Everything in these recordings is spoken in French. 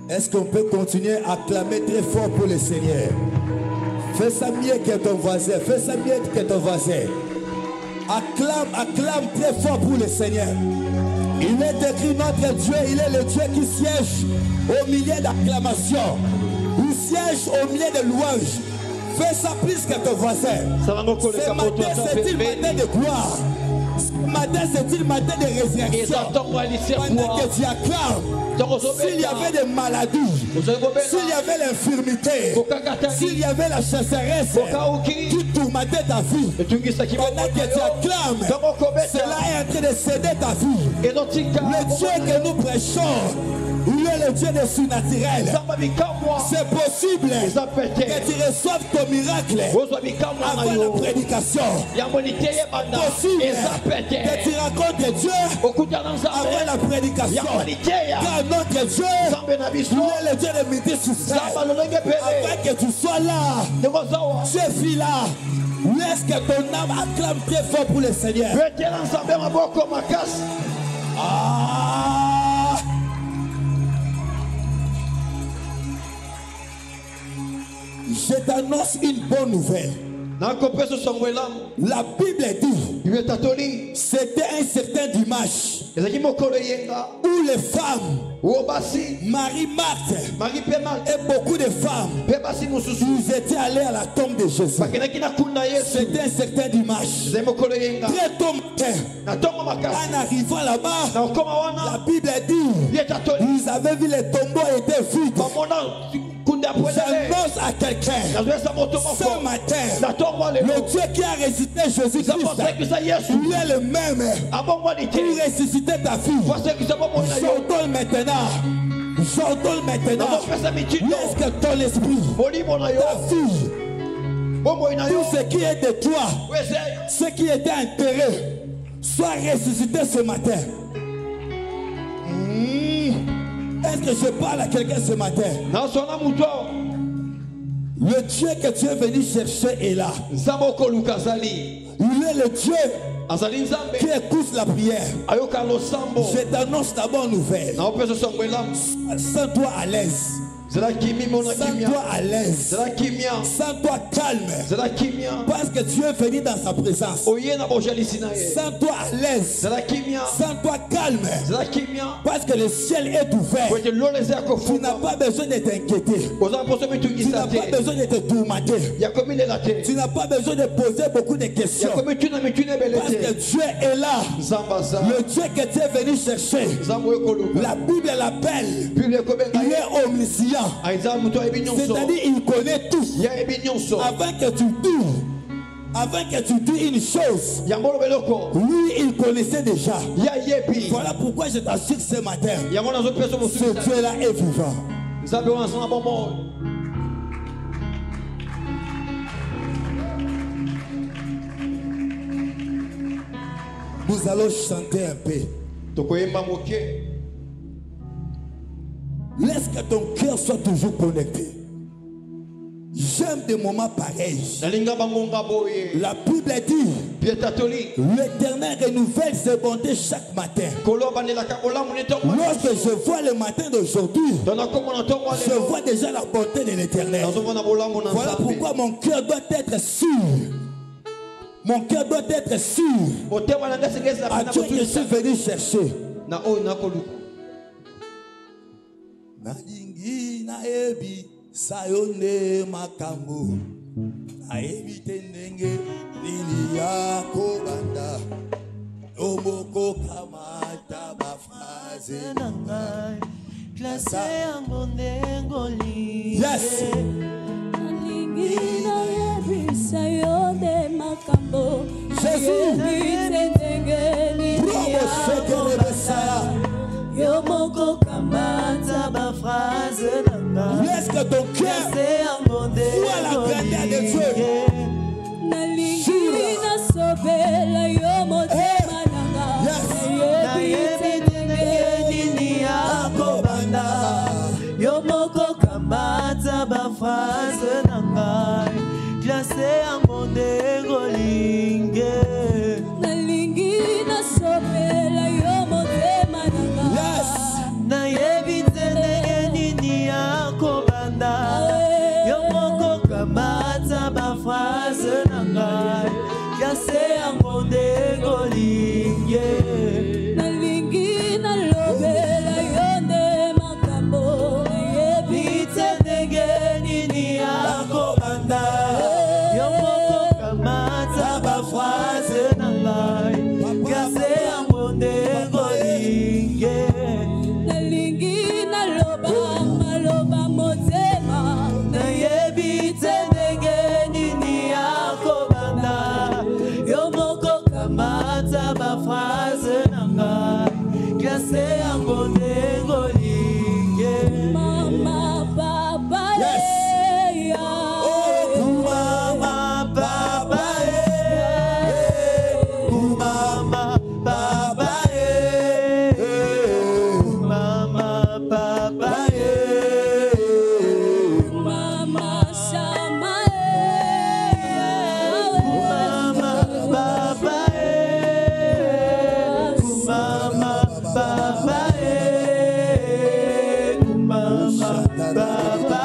Est-ce qu'on peut continuer à clamer très fort pour le Seigneur? Fais ça mieux que ton voisin. Fais ça mieux que ton voisin. Acclame très fort pour le Seigneur. Il est écrit notre Dieu, il est le Dieu qui siège au milieu d'acclamations. Il siège au milieu de louanges. Fais ça plus que ton voisin. Ce matin, c'est-il matin de gloire? Ce matin, c'est-il matin de résurrection? Pendant que tu acclames, s'il y avait des maladies, s'il y avait l'infirmité, s'il y avait la chasseresse qui tourmentait ta vie, pendant que tu acclames, cela est en train de céder ta vie. Le Dieu que nous prêchons, il est le Dieu des surnaturels. C'est possible que tu reçoives ton miracle avant la prédication. C'est possible que tu rencontres Dieu avant la prédication. Car notre Dieu, il est le Dieu de midi sur scène. Avant que tu sois là, tu es fille là. Laisse que ton âme acclame très fort pour le Seigneur. Je t'annonce une bonne nouvelle. La Bible dit, c'était un certain dimanche où les femmes, Marie-Marthe et beaucoup de femmes, ils étaient allés à la tombe de Jésus. C'était un certain dimanche. Très tôt matin, en arrivant là-bas, la Bible dit, ils avaient vu les tombeaux étaient vides. J'annonce à quelqu'un ce matin, le Dieu qui a ressuscité Jésus-Christ, il est le même qui ressuscitait ta fille. J'ordonne maintenant, laisse que ton esprit, ta fille, tout ce qui est de toi, ce qui était enterré, soit ressuscité ce matin. Est-ce que je parle à quelqu'un ce matin? Le Dieu que tu es venu chercher est là. Il est le Dieu qui écoute la prière. Je t'annonce ta bonne nouvelle. Sens-toi à l'aise. Sens-toi à l'aise. Sens-toi calme. Parce que tu es venu dans sa présence. Sens-toi à l'aise. Sens-toi calme. Parce que le ciel est ouvert. Tu n'as pas besoin de t'inquiéter. Tu n'as pas besoin de te tourmenter. Tu n'as pas besoin de poser beaucoup de questions. Parce que Dieu est là. Le Dieu que tu es venu chercher. La Bible l'appelle. Il est omniscient. C'est-à-dire il connaît tout. Avant que tu dises une chose, lui il connaissait déjà. Voilà pourquoi je t'assure ce matin, ce Dieu-là est vivant. Nous allons chanter un peu. Laisse que ton cœur soit toujours connecté. J'aime des moments pareils. La Bible dit, l'Éternel renouvelle ses bontés chaque matin. Lorsque je vois le matin d'aujourd'hui, je vois déjà la bonté de l'Éternel. Voilà pourquoi mon cœur doit être sûr. Mon cœur doit être sûr à Dieu que je suis venu chercher. Nadingi na ebi sayone makambo na ebi tenenge nini ya kobanda omoko kamata bafraze nangai klase yango ndengoli. Yes. Nadingi na ebi sayone makambo Jésus tenenge nini ya kobanda. Laisse que ton cœur voit la grandeur de Dieu. Mata ba phrase nanga classé en bonne golingue. Mama papa Yes. Oh mama papa mama papa mama papa Mama Shama mama papa mama papa mama papa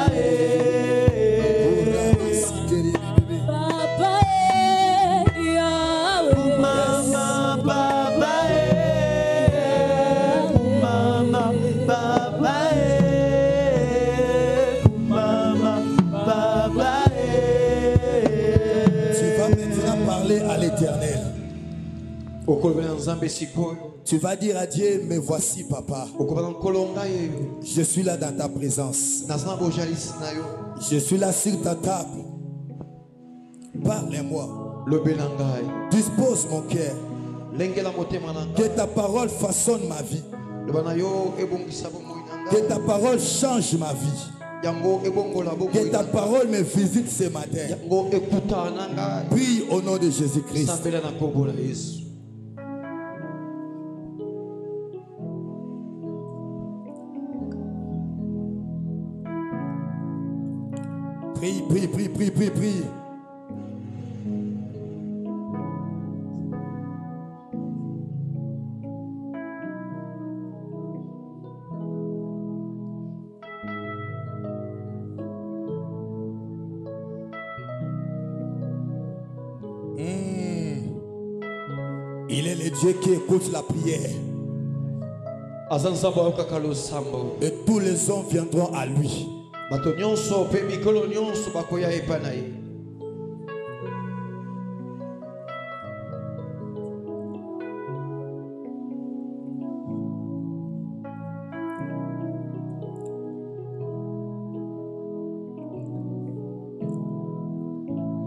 Papa Yahweh Mama Baba Mama Baba Mama Baba. Tu vas maintenant parler à l'Éternel. Tu vas dire à Dieu, mais voici papa. Je suis là dans ta présence. Je suis là sur ta table. Parle-moi. Dispose mon cœur. Que ta parole façonne ma vie. Que ta parole change ma vie. Que ta parole me visite ce matin. Prie au nom de Jésus-Christ. Prie, prie, prie, prie, prie, prie. Il est le Dieu qui écoute la prière. Et tous les hommes viendront à lui.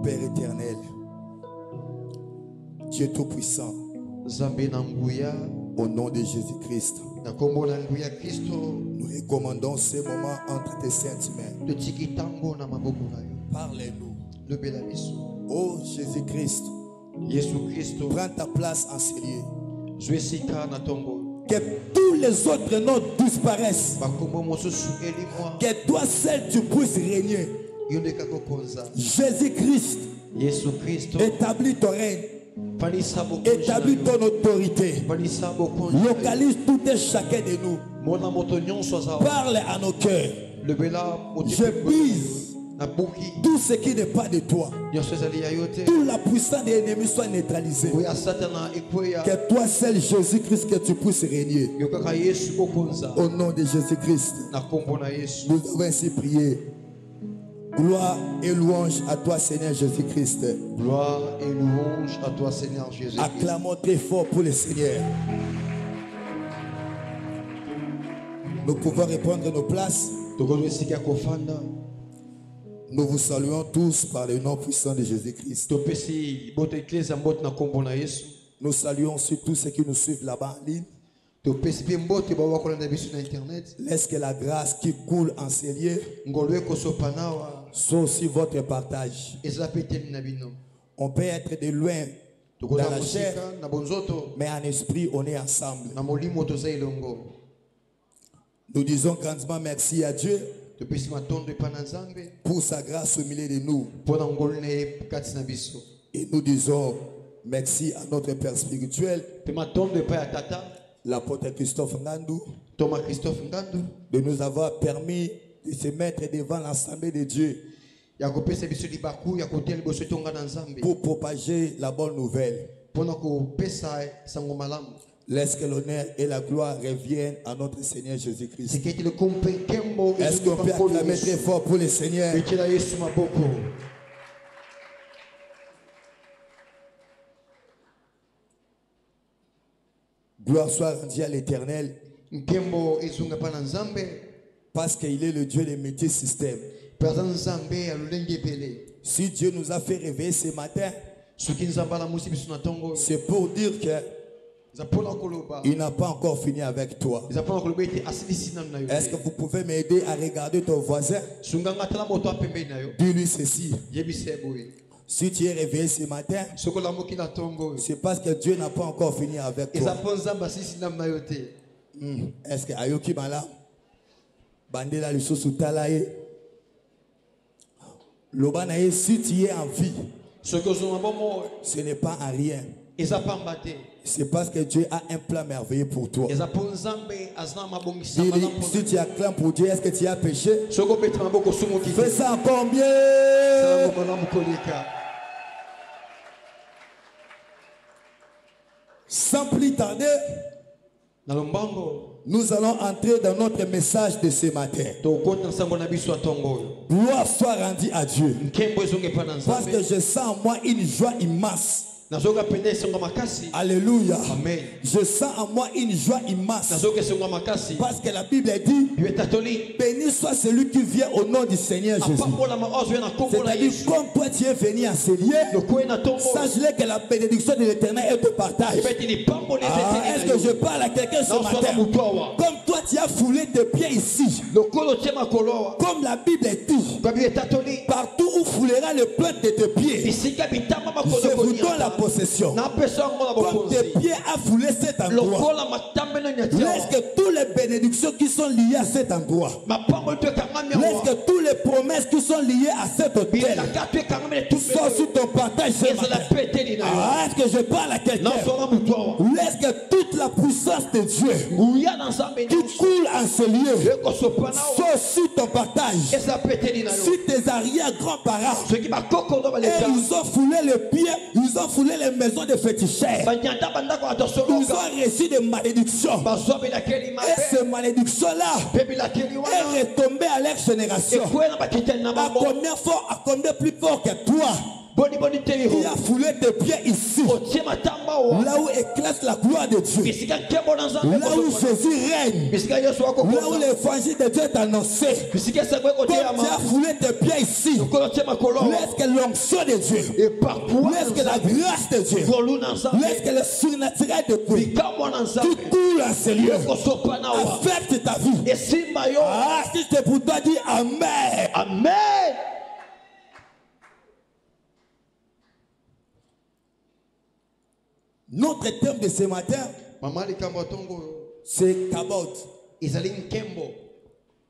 Père éternel, Dieu Tout-Puissant, au nom de Jésus-Christ, nous recommandons ce moment entre tes saintes mains. Parlez-nous. Oh Jésus-Christ, prends ta place en ces lieux. Que tous les autres noms disparaissent. Que toi seul tu puisses régner. Jésus-Christ, établis ton règne. Établis ton autorité. Localise tout et chacun de nous. Parle à nos cœurs. Je brise tout ce qui n'est pas de toi. Toute la puissance de l'ennemi soit neutralisée. Que toi seul Jésus-Christ, que tu puisses régner. Au nom de Jésus-Christ, nous avons ainsi prié. Gloire et louange à toi, Seigneur Jésus-Christ. Gloire et louange à toi, Seigneur Jésus-Christ. Acclamons très fort pour le Seigneur. Nous pouvons reprendre nos places. Nous vous saluons tous par le nom puissant de Jésus-Christ. Nous saluons aussi tous ceux qui nous suivent là-bas en ligne. Laisse que la grâce qui coule en ces lieux soit aussi votre partage. On peut être de loin dans la chair, mais en esprit on est ensemble. Nous disons grandement merci à Dieu pour sa grâce au milieu de nous. Et nous disons merci à notre Père spirituel, l'apôtre Christophe Ngandou, de nous avoir permis de se mettre devant l'Assemblée de Dieu pour propager la bonne nouvelle. Laisse que l'honneur et la gloire reviennent à notre Seigneur Jésus-Christ. Est-ce qu'on peut acclamer très fort pour le Seigneur? Gloire soit rendue à l'Éternel, parce qu'il est le Dieu des multisystèmes. Si Dieu nous a fait réveiller ce matin, c'est pour dire que Il n'a pas encore fini avec toi. Est-ce que vous pouvez m'aider à regarder ton voisin? Dis-lui ceci. Si tu es réveillé ce matin, c'est parce que Dieu n'a pas encore fini avec toi. Est-ce que Ayoki Mala Bandela Lusosu Talaye Lobanaye, si tu es en vie, ce n'est pas en rien. C'est parce que Dieu a un plan merveilleux pour toi. Si tu acclames pour Dieu, est-ce que tu as péché? Fais ça encore mieux. Sans plus tarder, nous allons entrer dans notre message de ce matin. Gloire soit rendue à Dieu. Parce que je sens en moi une joie immense. Alléluia. Amen. Je sens en moi une joie immense. Parce que la Bible dit, béni soit celui qui vient au nom du Seigneur Jésus. C'est-à-dire, comme toi tu es venu en ce lieu, sache-le que la bénédiction de l'Éternel est au partage. Est-ce que je parle à quelqu'un ce matin? Comme toi tu as foulé tes pieds ici, comme la Bible dit, partout où foulera le plat de tes pieds, je vous donne la possession. Comme tes pieds a foulé cet endroit, laisse que toutes les bénédictions qui sont liées à cet endroit, laisse que toutes les promesses qui sont liées à cet hôtel soient sur ton partage ce matin. Est-ce que je parle à quelqu'un? Laisse que toute la puissance de Dieu qui coule en ce lieu soit sur ton partage, sur tes arrière-grands-parents. Et ils ont foulé les pieds, ils ont foulé les maisons de féticheurs. Ils ont reçu des malédictions. Et ces malédictions-là est retombée à leur génération. À combien fort, à combien plus fort que toi? Il a foulé tes pieds ici, là où éclate la gloire de Dieu, là où Jésus règne, là où l'évangile de Dieu est annoncé. Comme tu as foulé tes pieds ici, laisse que l'onction de Dieu, laisse que la grâce de Dieu, laisse que le surnaturel de Dieu qui coule en ce lieu affecte ta vie. Ah, si c'est pour toi, dis Amen. Amen. Notre thème de ce matin, c'est Kabod.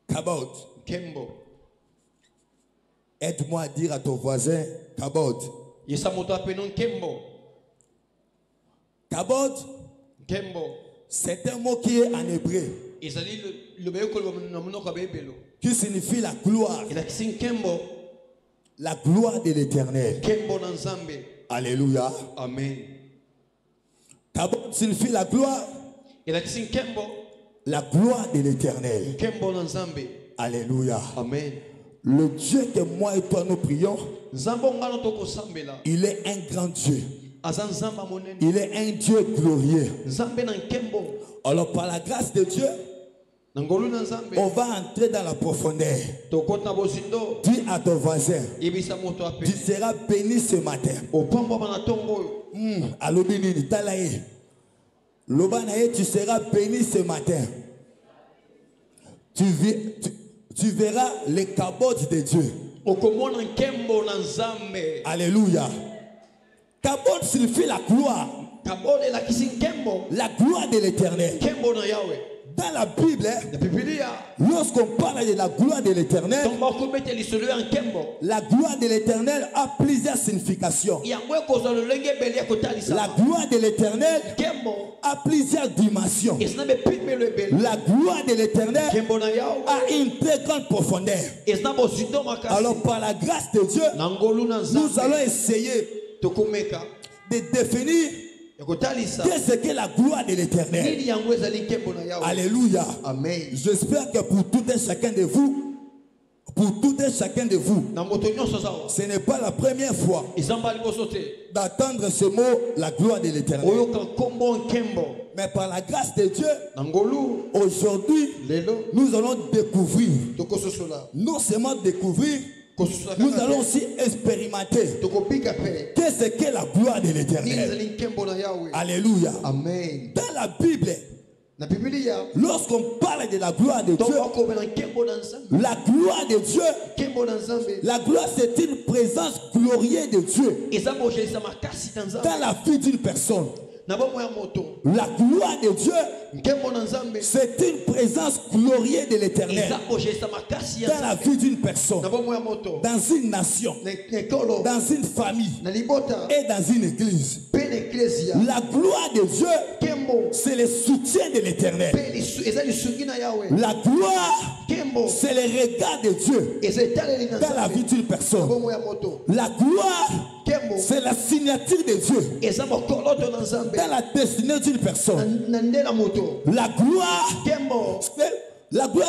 Kabod. Aide-moi à dire à ton voisin Kabod. Kabod, c'est un mot qui est en hébreu, qui signifie la gloire. La gloire de l'Éternel. Alléluia. Amen. Kabod signifie la gloire. La gloire de l'Éternel. Alléluia. Amen. Le Dieu que moi et toi nous prions, il est un grand Dieu. Il est un Dieu glorieux. Alors par la grâce de Dieu, on va entrer dans la profondeur. Dis à ton voisin, tu seras béni ce matin. Tu seras béni ce matin. Tu verras les cabots de Dieu. Alléluia. Kabod signifie la gloire. La gloire de l'Éternel. Dans la Bible, lorsqu'on parle de la gloire de l'Éternel, la gloire de l'Éternel a plusieurs significations. La gloire de l'Éternel a plusieurs dimensions. La gloire de l'Éternel a une très grande profondeur. Alors par la grâce de Dieu, nous allons essayer de définir qu'est-ce que la gloire de l'Éternel. Alléluia. Amen. J'espère que pour tout et chacun de vous, ce n'est pas la première fois d'entendre ce mot, la gloire de l'Éternel. Mais par la grâce de Dieu, aujourd'hui, nous allons découvrir, non seulement découvrir, nous allons aussi expérimenter qu'est-ce qu'est la gloire de l'Éternel. Alléluia. Amen. Dans la Bible, Na Biblia, lorsqu'on parle de la gloire de Dieu, la gloire de Dieu, la gloire c'est une présence glorieuse de Dieu dans la vie d'une personne. La gloire de Dieu, c'est une présence glorieuse de l'Éternel dans la vie d'une personne, dans une nation, dans une famille et dans une église. La gloire de Dieu, c'est le soutien de l'Éternel. La gloire, c'est le regard de Dieu dans la vie d'une personne. La gloire, c'est la signature de Dieu dans la destinée d'une personne. La gloire,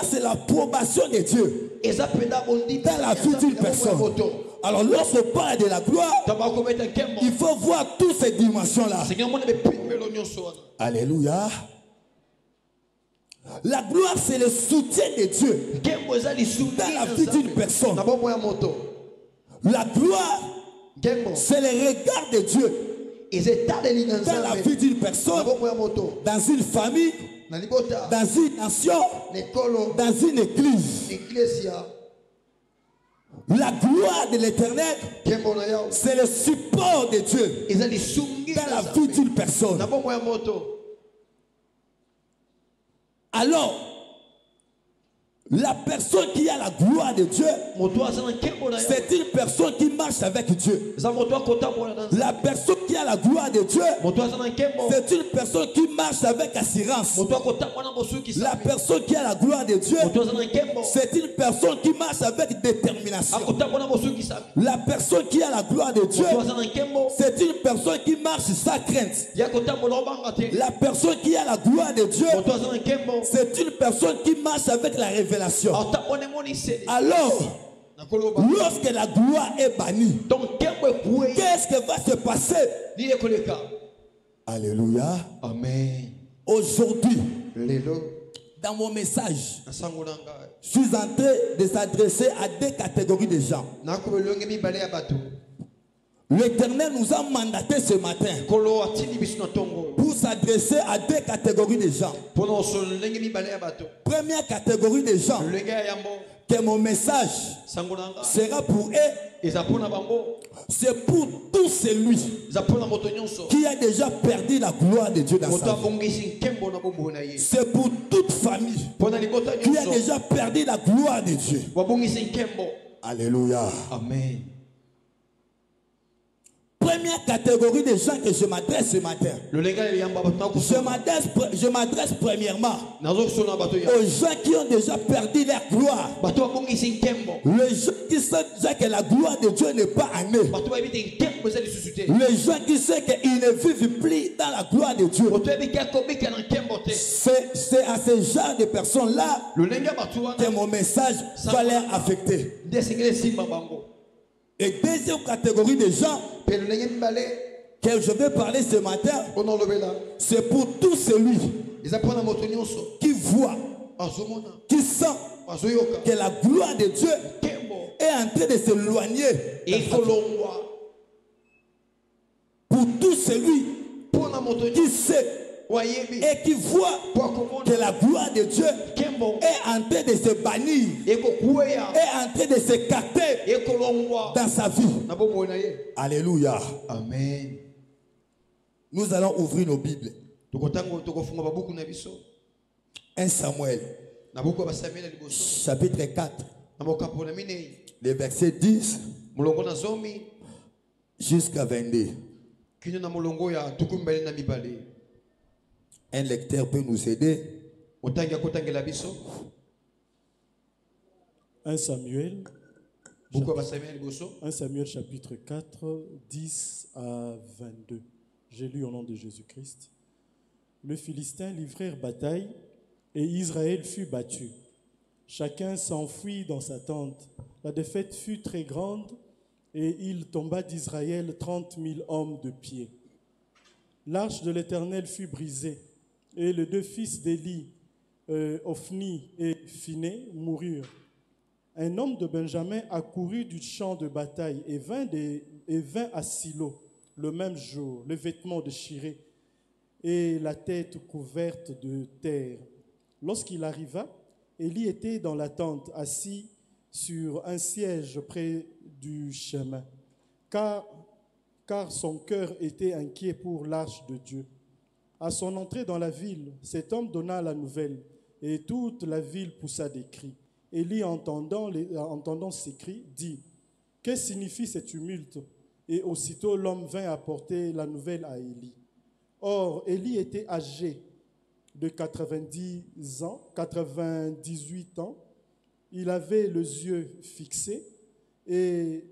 c'est l'approbation de Dieu dans la vie d'une personne. Alors lorsqu'on parle de la gloire, il faut voir toutes ces dimensions-là. Alléluia. La gloire, c'est le soutien de Dieu dans la vie d'une personne. La gloire, c'est le regard de Dieu dans la vie d'une personne, dans une famille, dans une nation, dans une église. La gloire de l'Éternel, c'est le support de Dieu dans la vie d'une personne. Alors, la personne qui a la gloire de Dieu, c'est une personne qui marche avec Dieu. La personne qui a la gloire de Dieu, c'est une personne qui marche avec assurance. La personne qui a la gloire de Dieu, c'est une personne qui marche avec détermination. La personne qui a la gloire de Dieu, c'est une personne qui marche sans crainte. La personne qui a la gloire de Dieu, c'est une personne qui marche avec la révélation. Alors, lorsque la gloire est bannie, qu'est-ce qui va se passer? Alléluia. Amen. Aujourd'hui, dans mon message, je suis en train de s'adresser à deux catégories de gens. L'Éternel nous a mandaté ce matin pour s'adresser à deux catégories de gens. Première catégorie de gens, que mon message sera pour eux, c'est pour tout celui qui a déjà perdu la gloire de Dieu dans sa vie. C'est pour toute famille qui a déjà perdu la gloire de Dieu. Alléluia. Amen. Première catégorie de gens que je m'adresse ce matin. Je m'adresse premièrement aux gens qui ont déjà perdu leur gloire. Les gens qui savent déjà que la gloire de Dieu n'est pas en eux. Les gens qui savent qu'ils ne vivent plus dans la gloire de Dieu. C'est à ce genre de personnes-là que mon message va leur affecter. Et deuxième catégorie de gens que je vais parler ce matin, c'est pour tout celui qui voit, qui sent que la gloire de Dieu est en train de s'éloigner. Pour tout celui qui sait et qui voit que la gloire de Dieu est en train de se bannir, est en train de s'écarter dans sa vie. Alléluia. Amen. Nous allons ouvrir nos Bibles. 1 Samuel, chapitre 4, les versets 10 jusqu'à 22. Un lecteur peut nous aider. 1 Samuel, 1 Samuel chapitre 4, 10 à 22. J'ai lu au nom de Jésus-Christ. Le Philistin livrèrent bataille et Israël fut battu. Chacun s'enfuit dans sa tente. La défaite fut très grande et il tomba d'Israël 30 000 hommes de pied. L'arche de l'Éternel fut brisée et les deux fils d'Élie, Ophni et Phiné, moururent. un homme de Benjamin accourut du champ de bataille et vint à Silo le même jour, les vêtements déchirés et la tête couverte de terre. Lorsqu'il arriva, Élie était dans la tente, assis sur un siège près du chemin, car son cœur était inquiet pour l'arche de Dieu. À son entrée dans la ville, cet homme donna la nouvelle, et toute la ville poussa des cris. Élie, entendant ces cris, dit « Que signifie ce tumulte ?» Et aussitôt l'homme vint apporter la nouvelle à Élie. Or, Élie était âgé de 98 ans. Il avait les yeux fixés et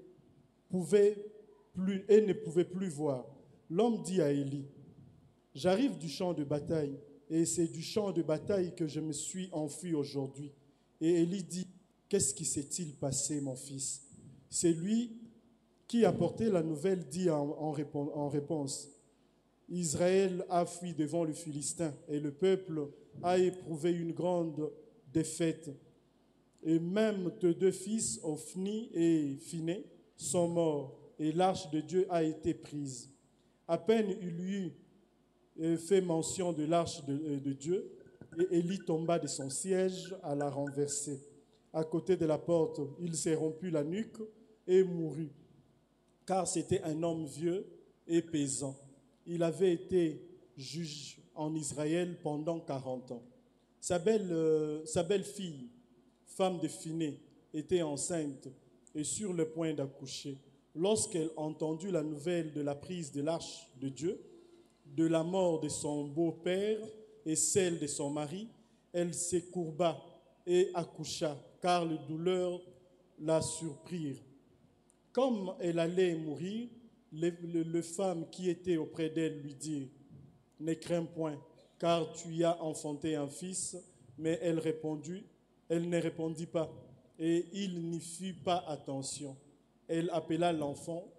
ne pouvait plus voir. L'homme dit à Élie, « J'arrive du champ de bataille, et c'est du champ de bataille que je me suis enfui aujourd'hui. » Et Élie dit, « Qu'est-ce qui s'est-il passé, mon fils ?» C'est lui qui apportait la nouvelle dit en réponse, « Israël a fui devant le Philistin, et le peuple a éprouvé une grande défaite. Et même tes deux fils, Ophni et Phiné, sont morts, et l'arche de Dieu a été prise. » À peine il lui fait mention de l'arche de Dieu, et Élie tomba de son siège à la renverser. À côté de la porte, il s'est rompu la nuque et mourut, car c'était un homme vieux et pesant. Il avait été juge en Israël pendant 40 ans. Sa belle-fille, femme de Phiné, était enceinte et sur le point d'accoucher. Lorsqu'elle entendit la nouvelle de la prise de l'arche de Dieu, de la mort de son beau-père et celle de son mari, elle se courba et accoucha, car les douleurs la surprirent. Comme elle allait mourir, les femmes qui étaient auprès d'elle lui dirent, « Ne crains point, car tu y as enfanté un fils. » Mais elle ne répondit pas, et il n'y fit pas attention. Elle appela l'enfant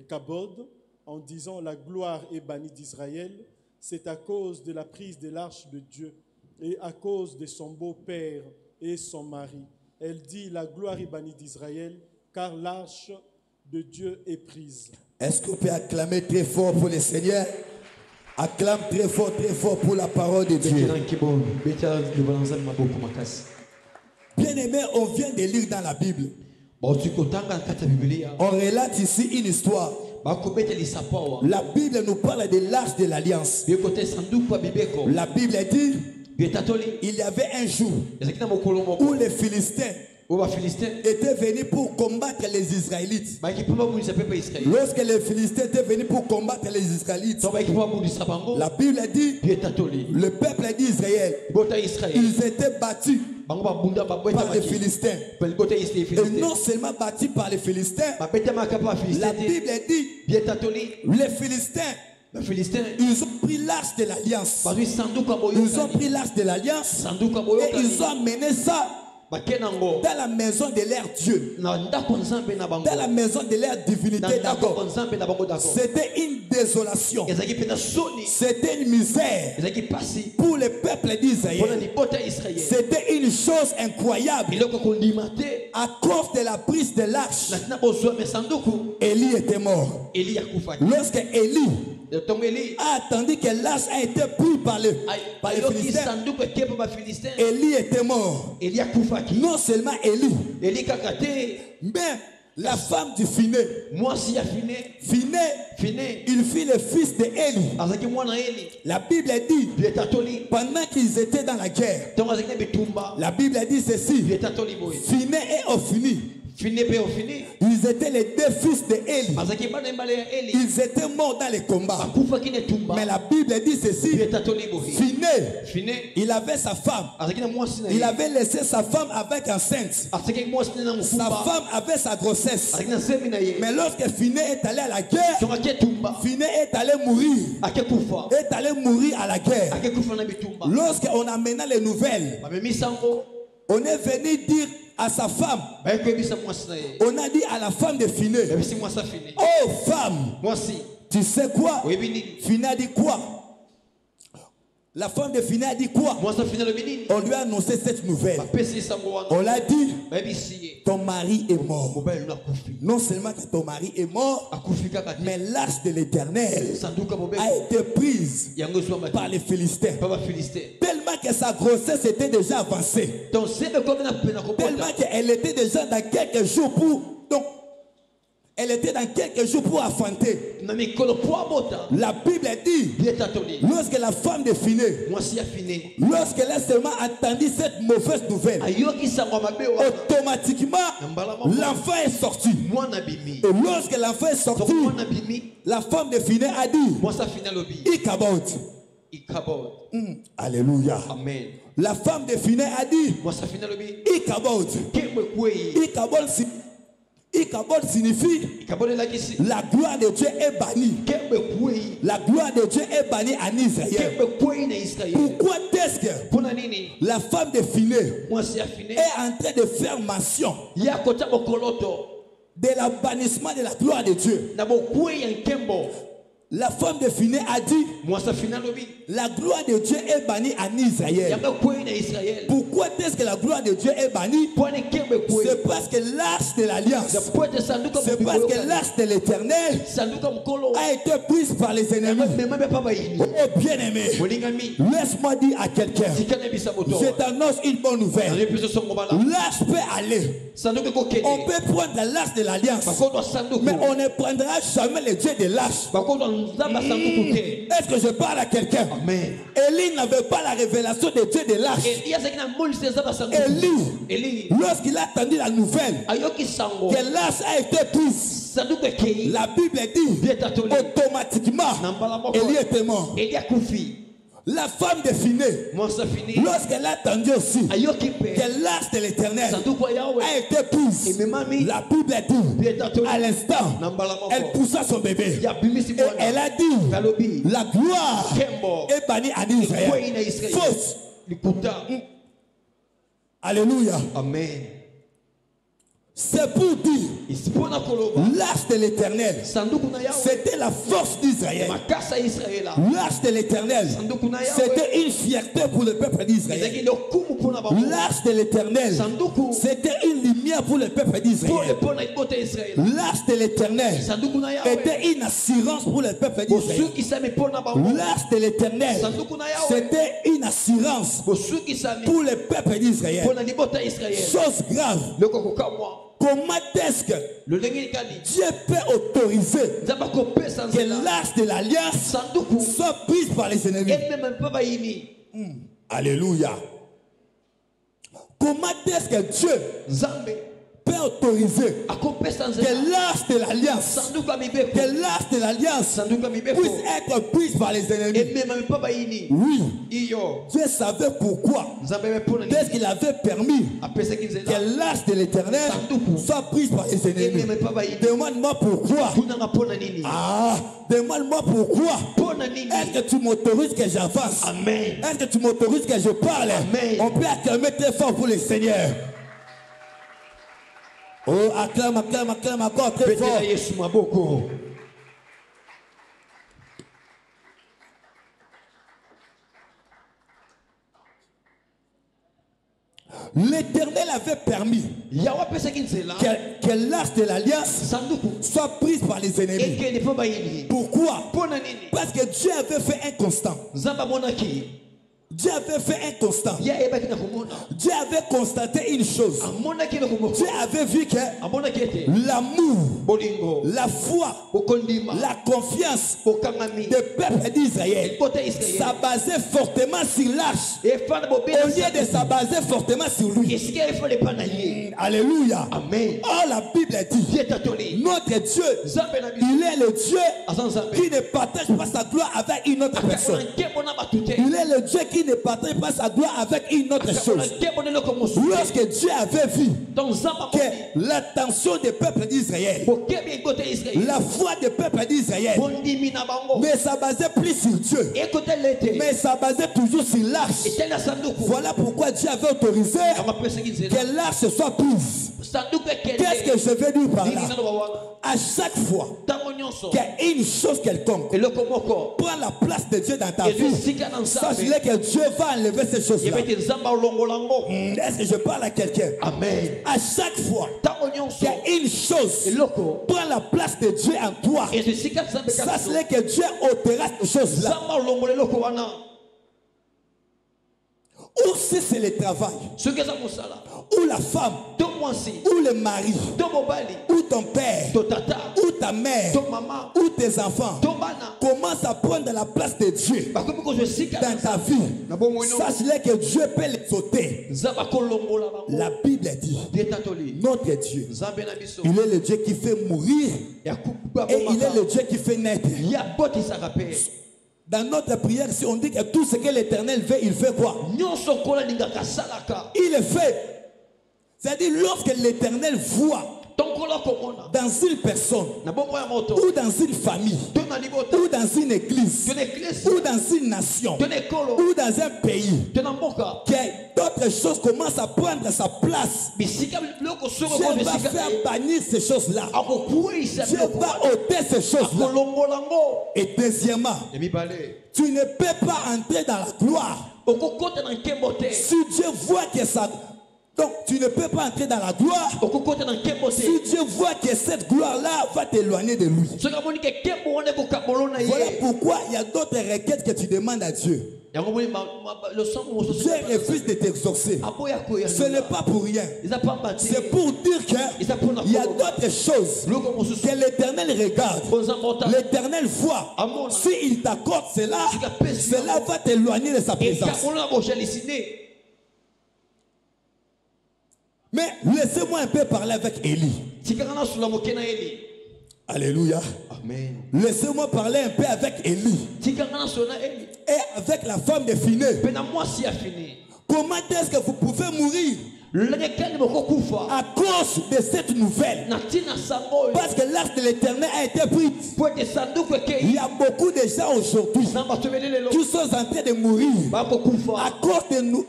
Kabod, en disant, « La gloire est bannie d'Israël. C'est à cause de la prise de l'arche de Dieu et à cause de son beau-père et son mari. » Elle dit, « La gloire est bannie d'Israël, car l'arche de Dieu est prise. » Est-ce que vous pouvez acclamer très fort pour le Seigneur? Acclame très fort pour la parole de Dieu. Bien-aimé, on vient de lire dans la Bible. On relate ici une histoire. La Bible nous parle de l'arche de l'alliance. La Bible dit, il y avait un jour où les Philistins étaient venus pour combattre les Israélites. Lorsque les Philistins étaient venus pour combattre les Israélites, la Bible dit, le peuple d'Israël, ils étaient battus par les Philistins. Et non seulement battus par les Philistins, la Bible dit, les Philistins, ils ont pris l'arche de l'alliance. Ils ont pris l'arche de l'alliance et ils ont amené ça dans la maison de leur Dieu, dans la maison de leur divinité d'abord. C'était une désolation, c'était une misère pour le peuple d'Israël. C'était une chose incroyable. À cause de la prise de l'arche, Élie était mort. Lorsque Élie a attendu que l'arche a été prise par les Philistins, Élie était mort. Non seulement Élie, mais la femme du Phiné. Phiné, il fut le fils de Élie. La Bible dit, pendant qu'ils étaient dans la guerre, la Bible dit ceci, Phiné et Ophni, ils étaient les deux fils de Élie. Ils étaient morts dans les combats. Mais la Bible dit ceci, Phiné, il avait sa femme. Il avait laissé sa femme avec enceinte. Sa femme avait sa grossesse. Mais lorsque Phiné est allé à la guerre, Phiné est allé mourir à la guerre. Lorsqu'on amena les nouvelles, on est venu dire à sa femme, on a dit à la femme de Phiné, oh femme, tu sais quoi? Phiné a dit quoi? La femme de Phinéas a dit quoi? Moi ça finit le mini. On lui a annoncé cette nouvelle. Bapesi sango wana. On l'a dit, Babisiye. ton mari est mort. Mobile na kufi. Non seulement que ton mari est mort, Akufi kaka. mais l'arche de l'Éternel Sanduka mobile. a été prise Yango so mati. par les Philistins. Papa Philistin. Tellement que sa grossesse était déjà avancée. Donc c'est comme na pena ko Tellement qu'elle était déjà dans quelques jours pour... Donc, elle était dans quelques jours pour affanter. Na mikolo po abota. La Bible dit, Bieta toni. lorsque la femme de Phinéas, Moi si a fini. lorsqu'elle a seulement entendu cette mauvaise nouvelle, Ayoki sango mabe wa. automatiquement, l'enfant est sorti. Moi na bimi. Et lorsque l'enfant est Donc sorti, moi na bimi. la femme de Phinéas a dit, Moi ça finit lobi. Ichabod. Ikabod. Alléluia. Amen. La femme de Phinéas a dit, Moi ça finit lobi. Ichabod. Kemwe kwei. Ichabod signifie Ikabod la kisi. la gloire de Dieu est bannie. Kemwe kwei. La gloire de Dieu est bannie en Israël. Kemwe kwei na Israël. Pourquoi est-ce que Pona nini? la femme de Phinéas Moi si a fini. est en train de faire mention Ya kota bokoloto. de l'abanissement de la gloire de Dieu? Na bokwei ya nkembo. La femme de Phinéas a dit, Moi ça finit lobi. la gloire de Dieu est bannie en Israël. Yanga kwei na Israël. Pourquoi est-ce que la gloire de Dieu est bannie? Pone kemwe kwei. C'est parce que l'arche de l'alliance, Da pote sanduka c'est parce que l'arche de l'éternel sanduka mkolo. a été prise par les ennemis. Mema be papa yini. Oh bien-aimé, Molingami. laisse-moi dire à quelqu'un, Tikane bisa moto. je t'annonce une bonne nouvelle. Repiso songo bala. L'arche peut aller. Sanduka ko kene. On peut prendre l'arche de l'alliance, Bakodo sanduku. mais on ne prendra jamais le Dieu de l'arche. Bakodo nzamba sanduku te. Est-ce que je parle à quelqu'un? Amen. Élie n'avait pas la révélation de Dieu de l'arche. Et il y a ça mol se nzamba sanduku. Eli. Lorsqu'il a entendu la nouvelle Ayoki sango. que l'arche a été prise, Sanduka kei. la Bible dit automatiquement, Élie était mort. Eli akufi. La femme de Phinéas, Moi ça fini. lorsqu'elle a entendu aussi Ayoki pe. que l'arche de l'Éternel Sanduku yawe. a été prise, la Bible dit à l'instant, elle poussa son bébé Ya bimisi et bwana. elle a dit, Kalobi. la gloire Kembo. est bannie en Kwei Israël. na Israël. Fausse. Likuta. Alléluia. Amen. C'est pour dire, Isipona koloba. l'arche de l'Éternel, Sanduku na yawe. c'était la force d'Israël. Makasa Israël. L'arche de l'Éternel, Sanduku na yawe. c'était une fierté pour le peuple d'Israël. Ezaki lokumu pona bango. L'arche de l'Éternel, Sanduku. c'était une lumière pour le peuple Pour d'Israël. le pona ibote Israël. L'arche de l'Éternel Sanduku na yawe. était une assurance pour le peuple d'Israël. Bosuki sami pona bango. L'arche de l'Éternel, Sanduku na yawe. c'était une assurance Bosuki sami pour le peuple d'Israël. pona libota Israël. Chose grave, Loko kokamwa. comment est-ce que Le lengi kali. Dieu peut autoriser Nzamba ko pesa que nzela. l'arche de l'alliance Sanduku. soit prise par les ennemis? Et même pas bayini. Alléluia. Comment est-ce que Dieu Nzambe. peut autoriser Akopesa nzela. que l'arche de l'alliance, Sanduka mibeko. que l'arche de l'alliance Sanduka mibeko. puisse être prise par les Et ennemis? même pas bayini. Oui, Iyo. Dieu savait pourquoi. Nzambe me pona Qu'est-ce qu'il avait permis apesa kinzela. que l'arche de l'éternel soit prise par les Et ennemis? même pas bayini. Demande-moi pourquoi. Kuna pona nini? Ah, demande-moi pourquoi. Pona nini? Est-ce que tu m'autorises que j'avance? Amen. Est-ce que tu m'autorises que je parle? Amen. On peut acclamer très fort pour le Seigneur. Oh, acclame, acclame, acclame encore très fort. Betela Yesu maboko. L'Éternel avait permis Yawa pesa kinzela. que l'arche de l'alliance Sanduku. soit prise par les Et ennemis. que ne pas bayini. Pourquoi? Pona nini? Parce que Dieu avait fait un constant. Nzamba monaki. Dieu avait fait un constant. Ya ebaki na kumona. Dieu avait constaté une chose. Amonaki na kumona. Dieu avait vu que Amonaki ete. l'amour, Bolingo. la foi, Bokondima. la confiance Bokangami. des peuples d'Israël Kota Israël. s'abasaient fortement sur l'arche Et fan bobena. au lieu de s'abaser fortement sur lui. Est-ce qu'il faut les panayer? Alléluia. Amen. Oh, la Bible dit, Dieu t'a donné. notre Dieu, Nzambe na biso. il est le Dieu Azan Nzambe. qui ne partage pas sa gloire avec une autre personne. Akakona kembo na batute. Il est le Dieu qui ne partage pas sa gloire avec une autre Akakona chose. kembo na loko mosu. Lorsque Dieu avait vu Donc Nzamba que moni. l'attention des peuples d'Israël, Bokebi kote Israël. la foi des peuples d'Israël Bondimi na bango. ne s'abasait plus sur Dieu, Écoutez l'été. mais s'abasait toujours sur l'arche. Et tel sanduku. Voilà pourquoi Dieu avait autorisé Ama pesa kinzela. que l'arche soit prise. Qu'est-ce que je veux dire par là? À chaque fois qu'il y a une chose quelconque prend la place de Dieu dans ta vie, sache-le que Dieu va enlever ces choses-là. Est-ce que je parle à quelqu'un? Amen. À chaque fois qu'il y a une chose prend la place de Dieu en toi, sache-le que Dieu ôtera ces choses-là. Ou si c'est le travail, ou la femme, ou le mari, ou ton père, ou ta mère, ou tes enfants, commence à prendre la place de Dieu dans ta vie. Sache-le que Dieu peut les ôter. La Bible dit, notre Dieu, il est le Dieu qui fait mourir et il est le Dieu qui fait naître. Dans notre prière, si on dit que tout ce que l'Éternel veut, il fait quoi? Il le fait. C'est-à-dire, lorsque l'Éternel voit dans une personne, ou dans une famille, ou dans une église, ou dans une nation, ou dans un pays, que d'autres choses commencent à prendre sa place, Dieu va faire bannir ces choses-là. Dieu va ôter ces choses-là. Et deuxièmement, tu ne peux pas entrer dans la gloire si Dieu voit que ça... Donc, tu ne peux pas entrer dans la gloire si Dieu voit que cette gloire-là va t'éloigner de lui. Voilà pourquoi il y a d'autres requêtes que tu demandes à Dieu. Dieu refuse de t'exaucer. Ce n'est pas pour rien. C'est pour dire qu'il y a d'autres choses que l'Éternel regarde. L'Éternel voit. S'il t'accorde cela, cela va t'éloigner de sa présence. Mais laissez-moi un peu parler avec Élie. Alléluia. Amen. Laissez-moi parler un peu avec Élie. Et avec la femme de Phiné. Comment est-ce que vous pouvez mourir à cause de cette nouvelle? Parce que l'arche de l'Éternel a été prise. Il y a beaucoup de gens aujourd'hui qui sont en train de mourir à cause de nous.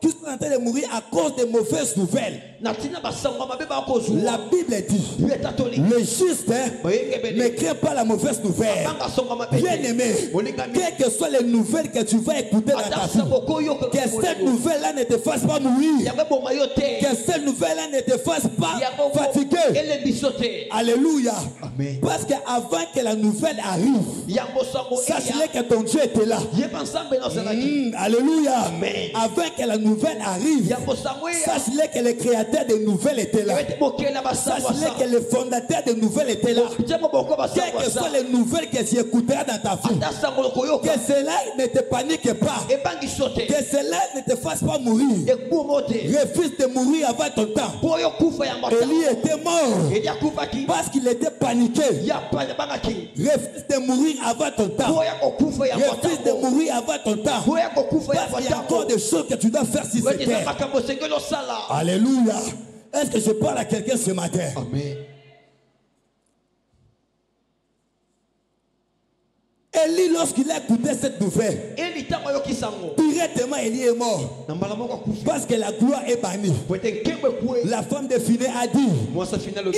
Qui sont en train de mourir à cause de mauvaises nouvelles. La Bible dit, le juste ne craint pas la mauvaise nouvelle. Bien aimé, quelles que soient les nouvelles que tu vas écouter dans ta vie, que cette nouvelle-là ne te fasse pas mourir, que cette nouvelle-là ne te fasse pas fatiguer. Alléluia. Amen. Parce qu'avant que la nouvelle arrive, sache-le que ton Dieu était là. Alléluia. Avant que la nouvelle arrive, sache-le que le créateur des nouvelles était là. Sache-le que le fondateur des nouvelles était là. Quelles que soient les nouvelles que tu écouteras dans ta vie, que cela ne te panique pas, que cela ne te fasse pas mourir. Refuse de mourir avant ton temps. Élie était mort parce qu'il était paniqué. Refuse de mourir avant ton temps. Refuse de mourir avant ton temps. Parce qu'il y a encore des choses que tu dois faire si c'est terre. Alléluia. Est-ce que je parle à quelqu'un ce matin? Amen. Élie, lorsqu'il a écouté cette nouvelle, directement Élie est mort. Parce que la gloire est bannie. La femme de Phiné a dit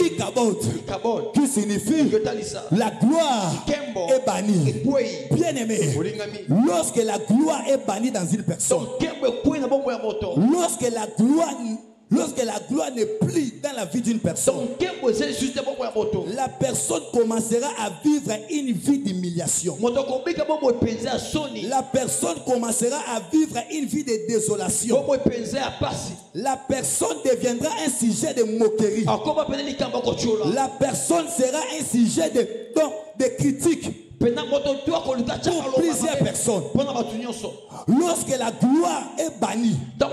Ikabod, qui signifie la gloire est bannie. Bien aimé, lorsque la gloire est bannie dans une personne, lorsque la gloire n'est plus dans la vie d'une personne, la personne commencera à vivre une vie d'humiliation. La personne commencera à vivre une vie de désolation. La personne deviendra un sujet de moquerie. La personne sera un sujet de critique pour plusieurs personnes. Lorsque la gloire est bannie dans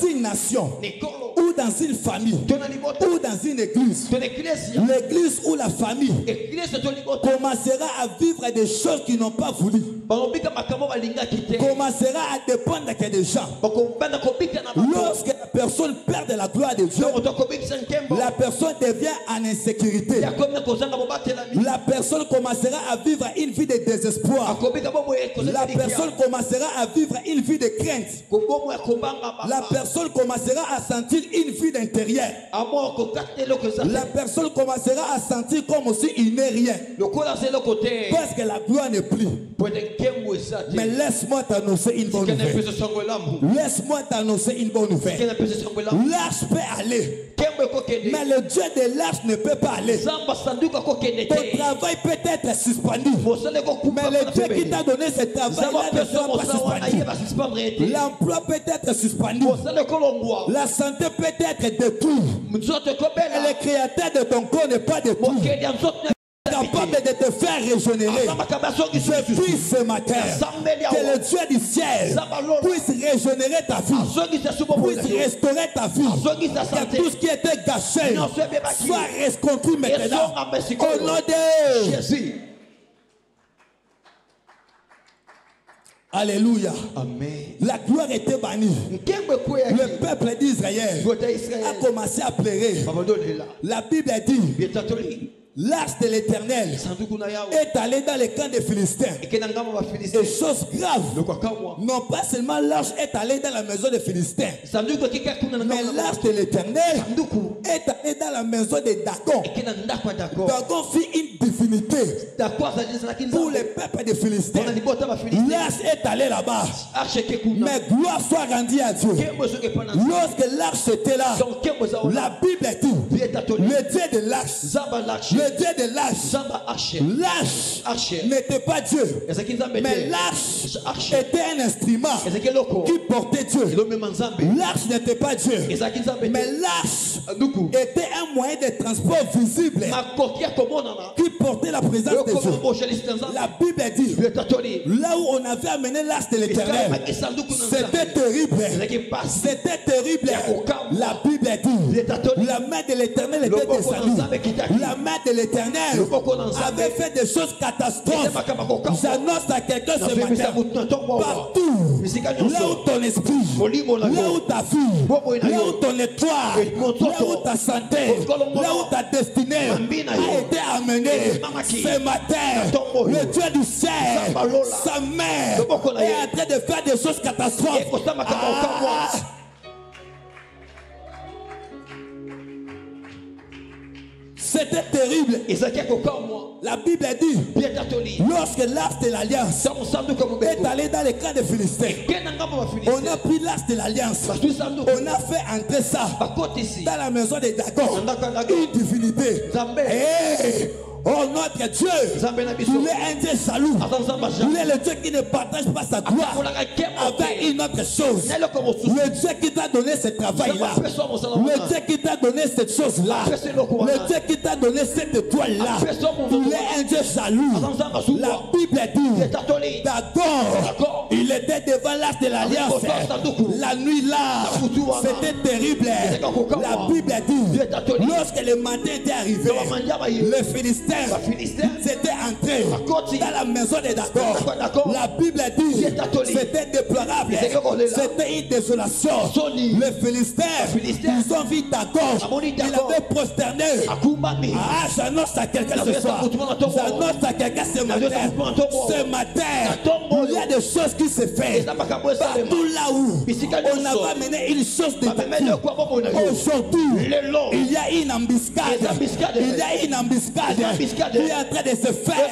une nation, ou dans une famille, ou dans une église, l'église ou la famille commencera à vivre des choses qu'ils n'ont pas voulu, commencera à dépendre que des gens. Lorsque la personne perd de la gloire de Dieu, la personne devient en insécurité. La personne personne commencera à vivre une vie de désespoir. La personne commencera à vivre une vie de crainte. La personne commencera à sentir une vie d'intérieur. La personne commencera à sentir comme aussi il n'est rien. Parce que la gloire n'est plus. Mais laisse-moi t'annoncer une bonne nouvelle. Laisse-moi t'annoncer une bonne nouvelle. L'arche peut aller. Mais le Dieu de l'arche ne peut pas aller. Ton travail peut être suspendu. Mais le Dieu qui t'a donné ce travail-là ne sera pas suspendu. L'emploi peut être suspendu. La santé peut être détruite. Et le créateur de ton corps n'est pas détruit. Capable de te faire régénérer. Je prie ce matin que le Dieu du ciel puisse régénérer ta vie, puisse restaurer ta vie, que tout ce qui était gâché soit reconstruit maintenant au nom de Jésus. Alléluia. Amen. La gloire était bannie. Le peuple d'Israël a commencé à pleurer. La Bible dit: l'arche de l'Éternel est allée dans les camps des Philistins. Et chose grave, non pas seulement l'arche est allée dans la maison des Philistins, mais l'arche de l'Éternel est allée dans la maison de Dagon. Dagon fit une divinité pour les peuples des Philistins. L'arche est allée là-bas. Mais gloire soit rendue à Dieu. Lorsque l'arche était là, la Bible dit: le Dieu de l'arche, le Dieu de l'arche n'était pas Dieu, mais l'arche était un instrument qui portait Dieu. L'arche n'était pas Dieu, mais l'arche était un moyen de transport visible qui portait la présence de Dieu. La Bible dit: là où on avait amené l'arche de l'Éternel, c'était terrible. C'était terrible. La Bible dit: la main de l'Éternel était descendue. La main de l'Éternel avait fait des choses catastrophes. J'annonce à quelqu'un ce matin: partout, là où ton esprit, là où ta vie, là où ton étoile, là où ta santé, là où ta destinée a été amenée, ce matin, le Dieu du ciel, sa main est en train de faire des choses catastrophes. C'était terrible. La Bible dit: lorsque l'arche de l'alliance est allée dans les camps des Philistins, on a pris l'arche de l'alliance, on a fait entrer ça dans la maison de Dagon, une divinité. Oh notre Dieu, il est un Dieu jaloux. Il est le Dieu qui ne partage pas sa gloire avec une autre chose. Le Dieu qui t'a donné ce travail-là, le Dieu qui t'a donné cette chose-là, le Dieu qui t'a donné cette étoile-là, il est un Dieu jaloux. La Bible dit: d'accord, il était devant l'arche de l'alliance. La nuit là, c'était terrible. La Bible dit: lorsque le matin était arrivé, le Philistin c'était entré dans la maison de Dagon. La Bible dit: c'était déplorable, c'était une désolation. Les Philistins, ils ont vu Dagon, il avait prosterné. J'annonce à quelqu'un ce soir, j'annonce à quelqu'un ce matin, il y a des choses qui se font partout là où on a amené une chose de aujourd'hui. Il y a une embuscade, il y a une embuscade qui est en train de se faire.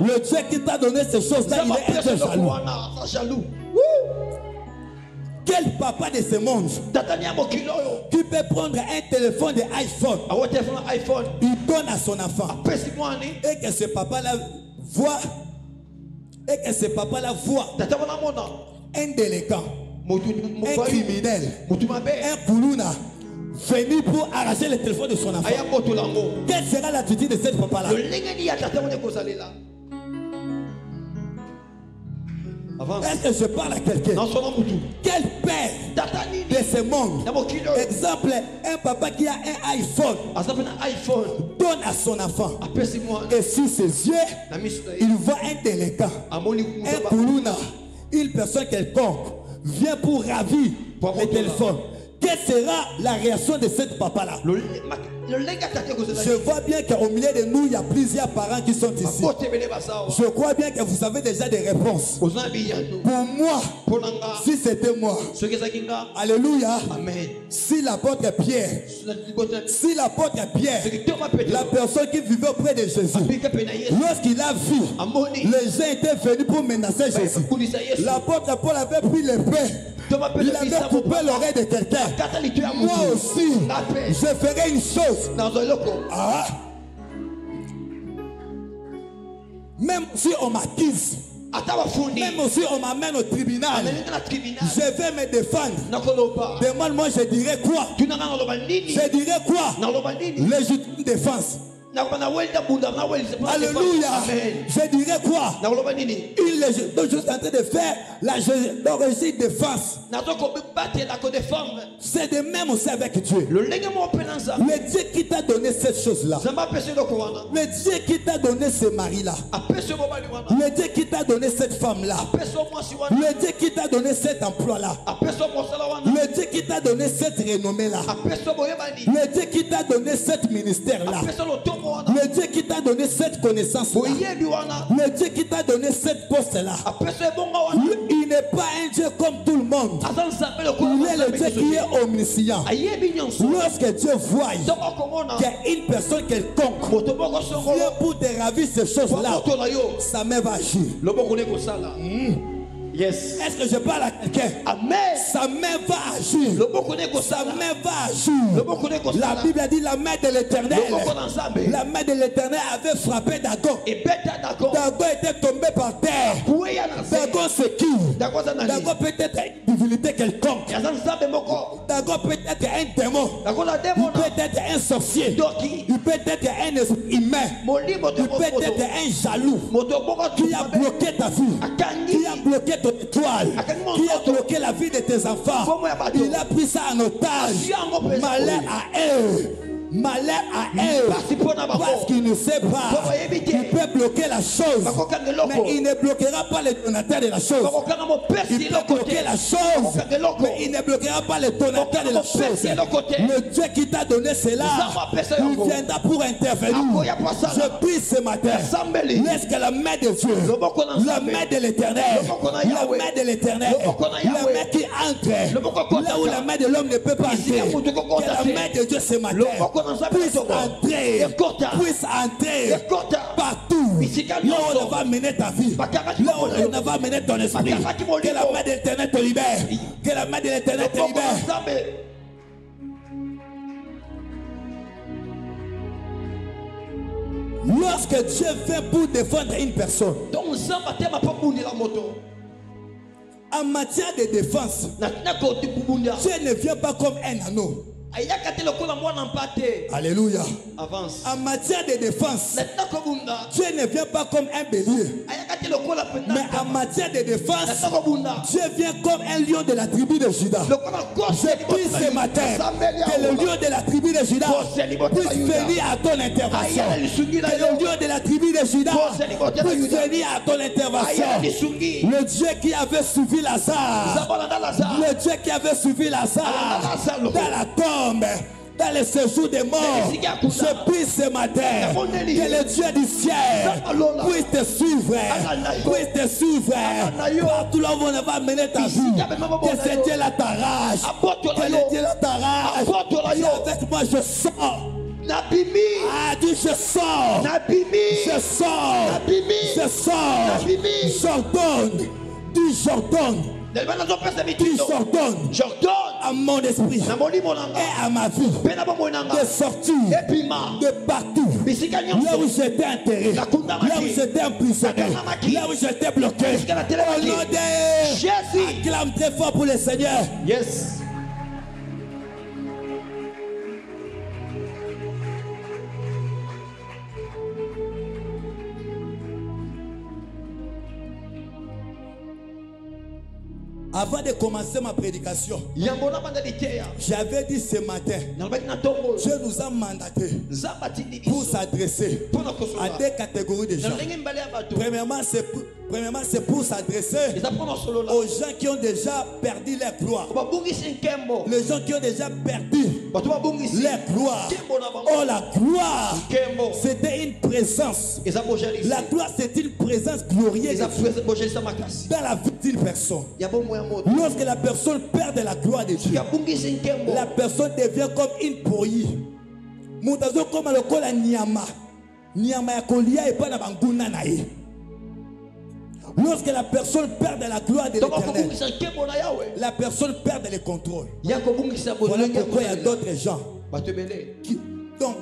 Le Dieu qui t'a donné ces choses-là, il est un Dieu jaloux. Quel papa de ce monde qui peut prendre un téléphone de iPhone, il donne à son enfant, et que ce papa-là voit, un délinquant, un criminel, un poulouna venu pour arracher le téléphone de son enfant? Quelle sera l'attitude de ce papa-là? Est-ce que je parle à quelqu'un? Quel père de ce monde, exemple, un papa qui a un iPhone, donne à son enfant, et sur ses yeux, il voit un délinquant, un poulouna, une personne quelconque vient pour ravir le téléphone? Quelle quelle sera la réaction de cette papa-là? Je vois bien qu'au milieu de nous, il y a plusieurs parents qui sont ici. Je crois bien que vous avez déjà des réponses. Pour moi, si c'était moi, alléluia, si l'apôtre Pierre, la personne qui vivait auprès de Jésus, lorsqu'il a vu, les gens étaient venus pour menacer Jésus. L'apôtre Paul avait pris l'épée. Il avait coupé l'oreille de quelqu'un. Moi aussi, je ferai une chose. Ah. Même si on m'accuse, même si on m'amène au tribunal, je vais me défendre. Demande-moi, je dirais quoi? Je dirais quoi? Légitime défense. Alléluia. Je dirais quoi? Donc je suis en train de faire la légitime défense. C'est de même aussi avec Dieu. Le Dieu qui t'a donné cette chose-là, le Dieu qui t'a donné ce mari-là, le Dieu qui t'a donné cette femme-là, le Dieu qui t'a donné cet emploi-là, le Dieu qui t'a donné cette renommée-là, le Dieu qui t'a donné cet ministère-là, le Dieu qui t'a donné cette connaissance-là, le Dieu qui t'a donné cette poste-là, il n'est pas un Dieu comme tout le monde. Il est le Dieu qui est omniscient. Lorsque Dieu voit qu'il y a une personne quelconque vient pour te ravir ces choses-là, sa main va agir. Yes. Est-ce que je parle à quelqu'un? Amen. Sa main va agir. Sa main va agir. La Bible a dit la main de l'Éternel. La main de l'Éternel avait frappé Dagon. Dagon était tombé par terre. Dagon c'est qui? Dagon peut être une divinité quelconque. Dagon peut être un démon. Il peut être un sorcier. Il peut être un esprit humain. Il peut être un jaloux qui a bloqué ta vie, qui a bloqué ton étoile, qui a bloqué la vie de tes enfants. Il a pris ça en otage. Malheur à eux. Malheur à eux, parce qu'il ne sait pas. Il peut bloquer la chose, mais il ne bloquera pas le donateur de la chose. Il peut bloquer la chose, mais il ne bloquera pas le donateur de la chose. Le Dieu qui t'a donné cela, il viendra pour intervenir. Je prie ce matin, laisse que la main de Dieu, la main de l'Éternel, la main de l'Éternel, la main qui entre là où la main de l'homme ne peut pas entrer, que la main de Dieu ce matin puisse entrer partout. Là où on va mener ta vie, là où on va mener ton esprit. Que la main de l'Éternel te libère. Que la main de l'Éternel te libère. Lorsque Dieu vient pour défendre une personne, en matière de défense, Dieu ne vient pas comme un anneau. Alléluia. Avance. En matière de défense, Dieu ne vient pas comme un bélier. Mais en matière de défense, Dieu vient comme un lion de la tribu de Juda. Je prie ce matin que le lion de la tribu de Juda puisse venir à ton intervention. Que le lion de la tribu de Juda puisse venir à ton intervention. Le Dieu qui avait suivi Lazare, le Dieu qui avait suivi Lazare dans la tombe, dans le séjour des morts, je prie ce matin que le Dieu du ciel puisse te suivre, partout là où on va mener ta vie, que ce Dieu-là t'arrache, que le Dieu-là t'arrache. Et avec moi je sors. Ah, dis je sors. Je sors. Je sors. J'ordonne. Dis j'ordonne. Qui s'ordonne à mon esprit et à ma vie de sortir de partout, là où j'étais enterré, là où j'étais emprisonné, là où j'étais bloqué. Au nom de Jésus, acclame très fort pour le Seigneur. Yes. Avant de commencer ma prédication, Yango na banda liteya. j'avais dit ce matin, Nalobaki na tongo. Dieu nous a mandaté Nzamba tindi pour biso. s'adresser Pona à kosola. deux catégories de Na gens. ndenge mbale ya bato. Premièrement, c'est pour s'adresser Eza pona solola. aux gens qui ont déjà perdu leur gloire. Babungisi nkembo. Les gens qui ont déjà perdu Bato babungisi. leur gloire. Nkembo na bango. Oh, la gloire, Nkembo. c'était une présence. Eza bojalisi. La gloire, c'est une présence glorieuse Eza bojalisa makasi. dans la vie d'une personne. Ya bomo ya moto. Lorsque la personne perd de la gloire de Dieu, Ya bungisi nkembo. la personne devient comme une pouillie. Mutazo comme le kola nyama. Nyama ya kolia et pas na banguna na ye. Lorsque la personne perd de la gloire de Donc l'Éternel, babungisa nkembo na yawe. la personne perd le contrôle. Ya kobungisa Voilà bojalisa. pourquoi il y a d'autres gens Bato ebele. donc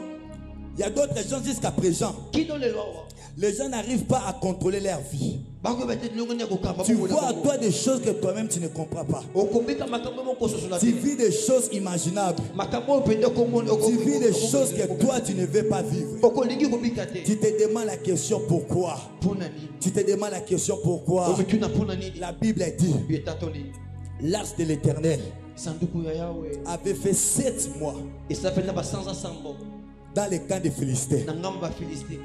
il y a d'autres gens jusqu'à présent, Kino le loa. les gens n'arrivent pas à contrôler leur vie. Bako bete nongo nya kokamba. Tu vois à toi des choses que toi-même tu ne comprends pas. Okombika makambo moko sosola. Tu vis des choses imaginables. Makambo pende komona Tu vis des choses que toi tu ne veux pas vivre. okolingi kobika te. Tu te demandes la question pourquoi. Pona nini? Tu te demandes la question pourquoi. Omituna pona nini? La Bible dit, Yetatoli. l'arche de l'Éternel Sanduku ya yawe. avait fait 7 mois Esapenda basanza sambo. dans les camps des Philistins. Na ngamba Philistine.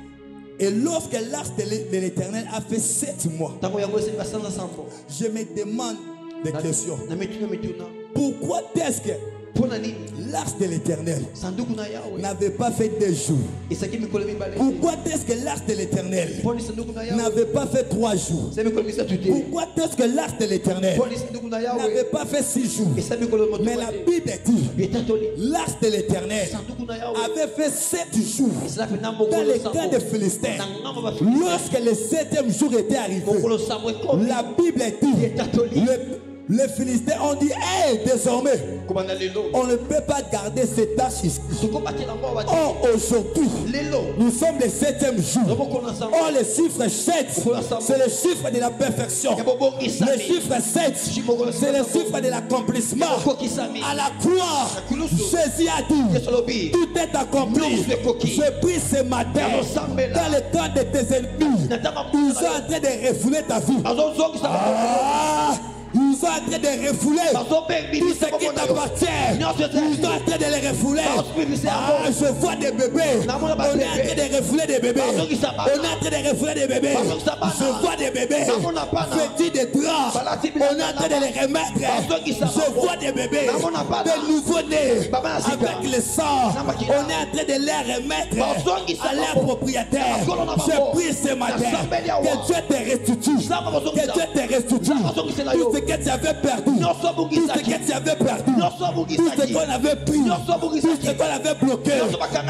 Et lorsque l'arche de l'Éternel a fait 7 mois, Tango yango ese basanza sambo. je me demande des questions. Na mituna. Pourquoi est-ce que Pona nini? l'arche de l'Éternel Sanduku na yawe. n'avait pas fait 2 jours? Esaki mikolo mibale. Pourquoi est-ce que l'arche de l'Éternel Poni sanduku na yawe. n'avait pas fait 3 jours? Esa mikolo misa tuté. Pourquoi est-ce que l'arche de l'Éternel Poni sanduku na n'avait yawe. pas fait 6 jours? Esa mikolo moto. Mais la Bible dit, Yetatoli. l'arche de l'Éternel Sanduku na yawe. avait fait 7 jours Esa penda dans mokolo les sambo. camps des Philistins. Na ngamba Philistine. Lorsque le 7e jour était arrivé, Mokolo sambo ekomi. la Bible dit, Yetatoli. les Philistins ont dit, hey, désormais, Komanda lelo. on ne peut pas garder cette tâche ici. Tokobatela ngo wa. Or, aujourd'hui, Lelo. nous sommes le 7e jour. Tomokona sambo. Or, le chiffre 7, c'est le chiffre de la perfection. Ya bobongisa. Le chiffre 7, c'est le chiffre de l'accomplissement. Kokisami. À la croix, Jésus a dit, Yesolobi. tout est accompli. Je prie ce matin, dans le temps de tes ennemis, ils sont en train de refouler ta vie. Azozongisa. Ah, ils sont en train de refouler tout ce qui t'appartient. Ils sont en train de les refouler. Ah, je vois des bébés. On est en train de refouler des bébés. On est en train de refouler des bébés. Je vois des bébés petits de draps. On est en train de les remettre. Je vois des bébés, des nouveaux-nés avec le sang. On est en train de les remettre à leur propriétaire. Je prie ce matin que Dieu te restitue. Que Dieu te restitue. Tout ce que tu avais perdu, tout ce que tu avais perdu, tout ce qu'on avait pris, tout ce qu'on avait bloqué,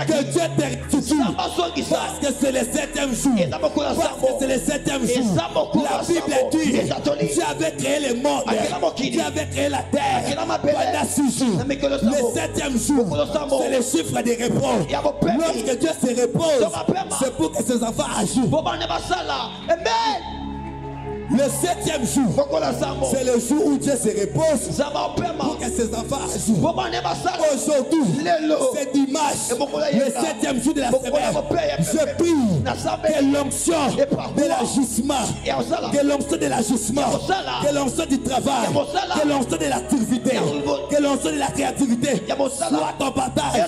que Dieu te restitue. Parce que c'est le 7e jour. Parce que c'est le 7e jour. La Bible dit, tu avais créé le monde, tu avais créé la terre pendant 6 jours. Le 7e jour, c'est le chiffre de repos. Lorsque Dieu se repose, c'est pour que ses enfants agissent. Le 7e jour, c'est le jour où Dieu se repose pour que ses enfants agissent. Aujourd'hui, c'est dimanche, le 7e jour de la semaine. Je prie que l'onction de l'agissement, que l'onction de l'agissement, que l'onction du travail, que l'onction de l'activité, que l'onction de la créativité soit ton partage.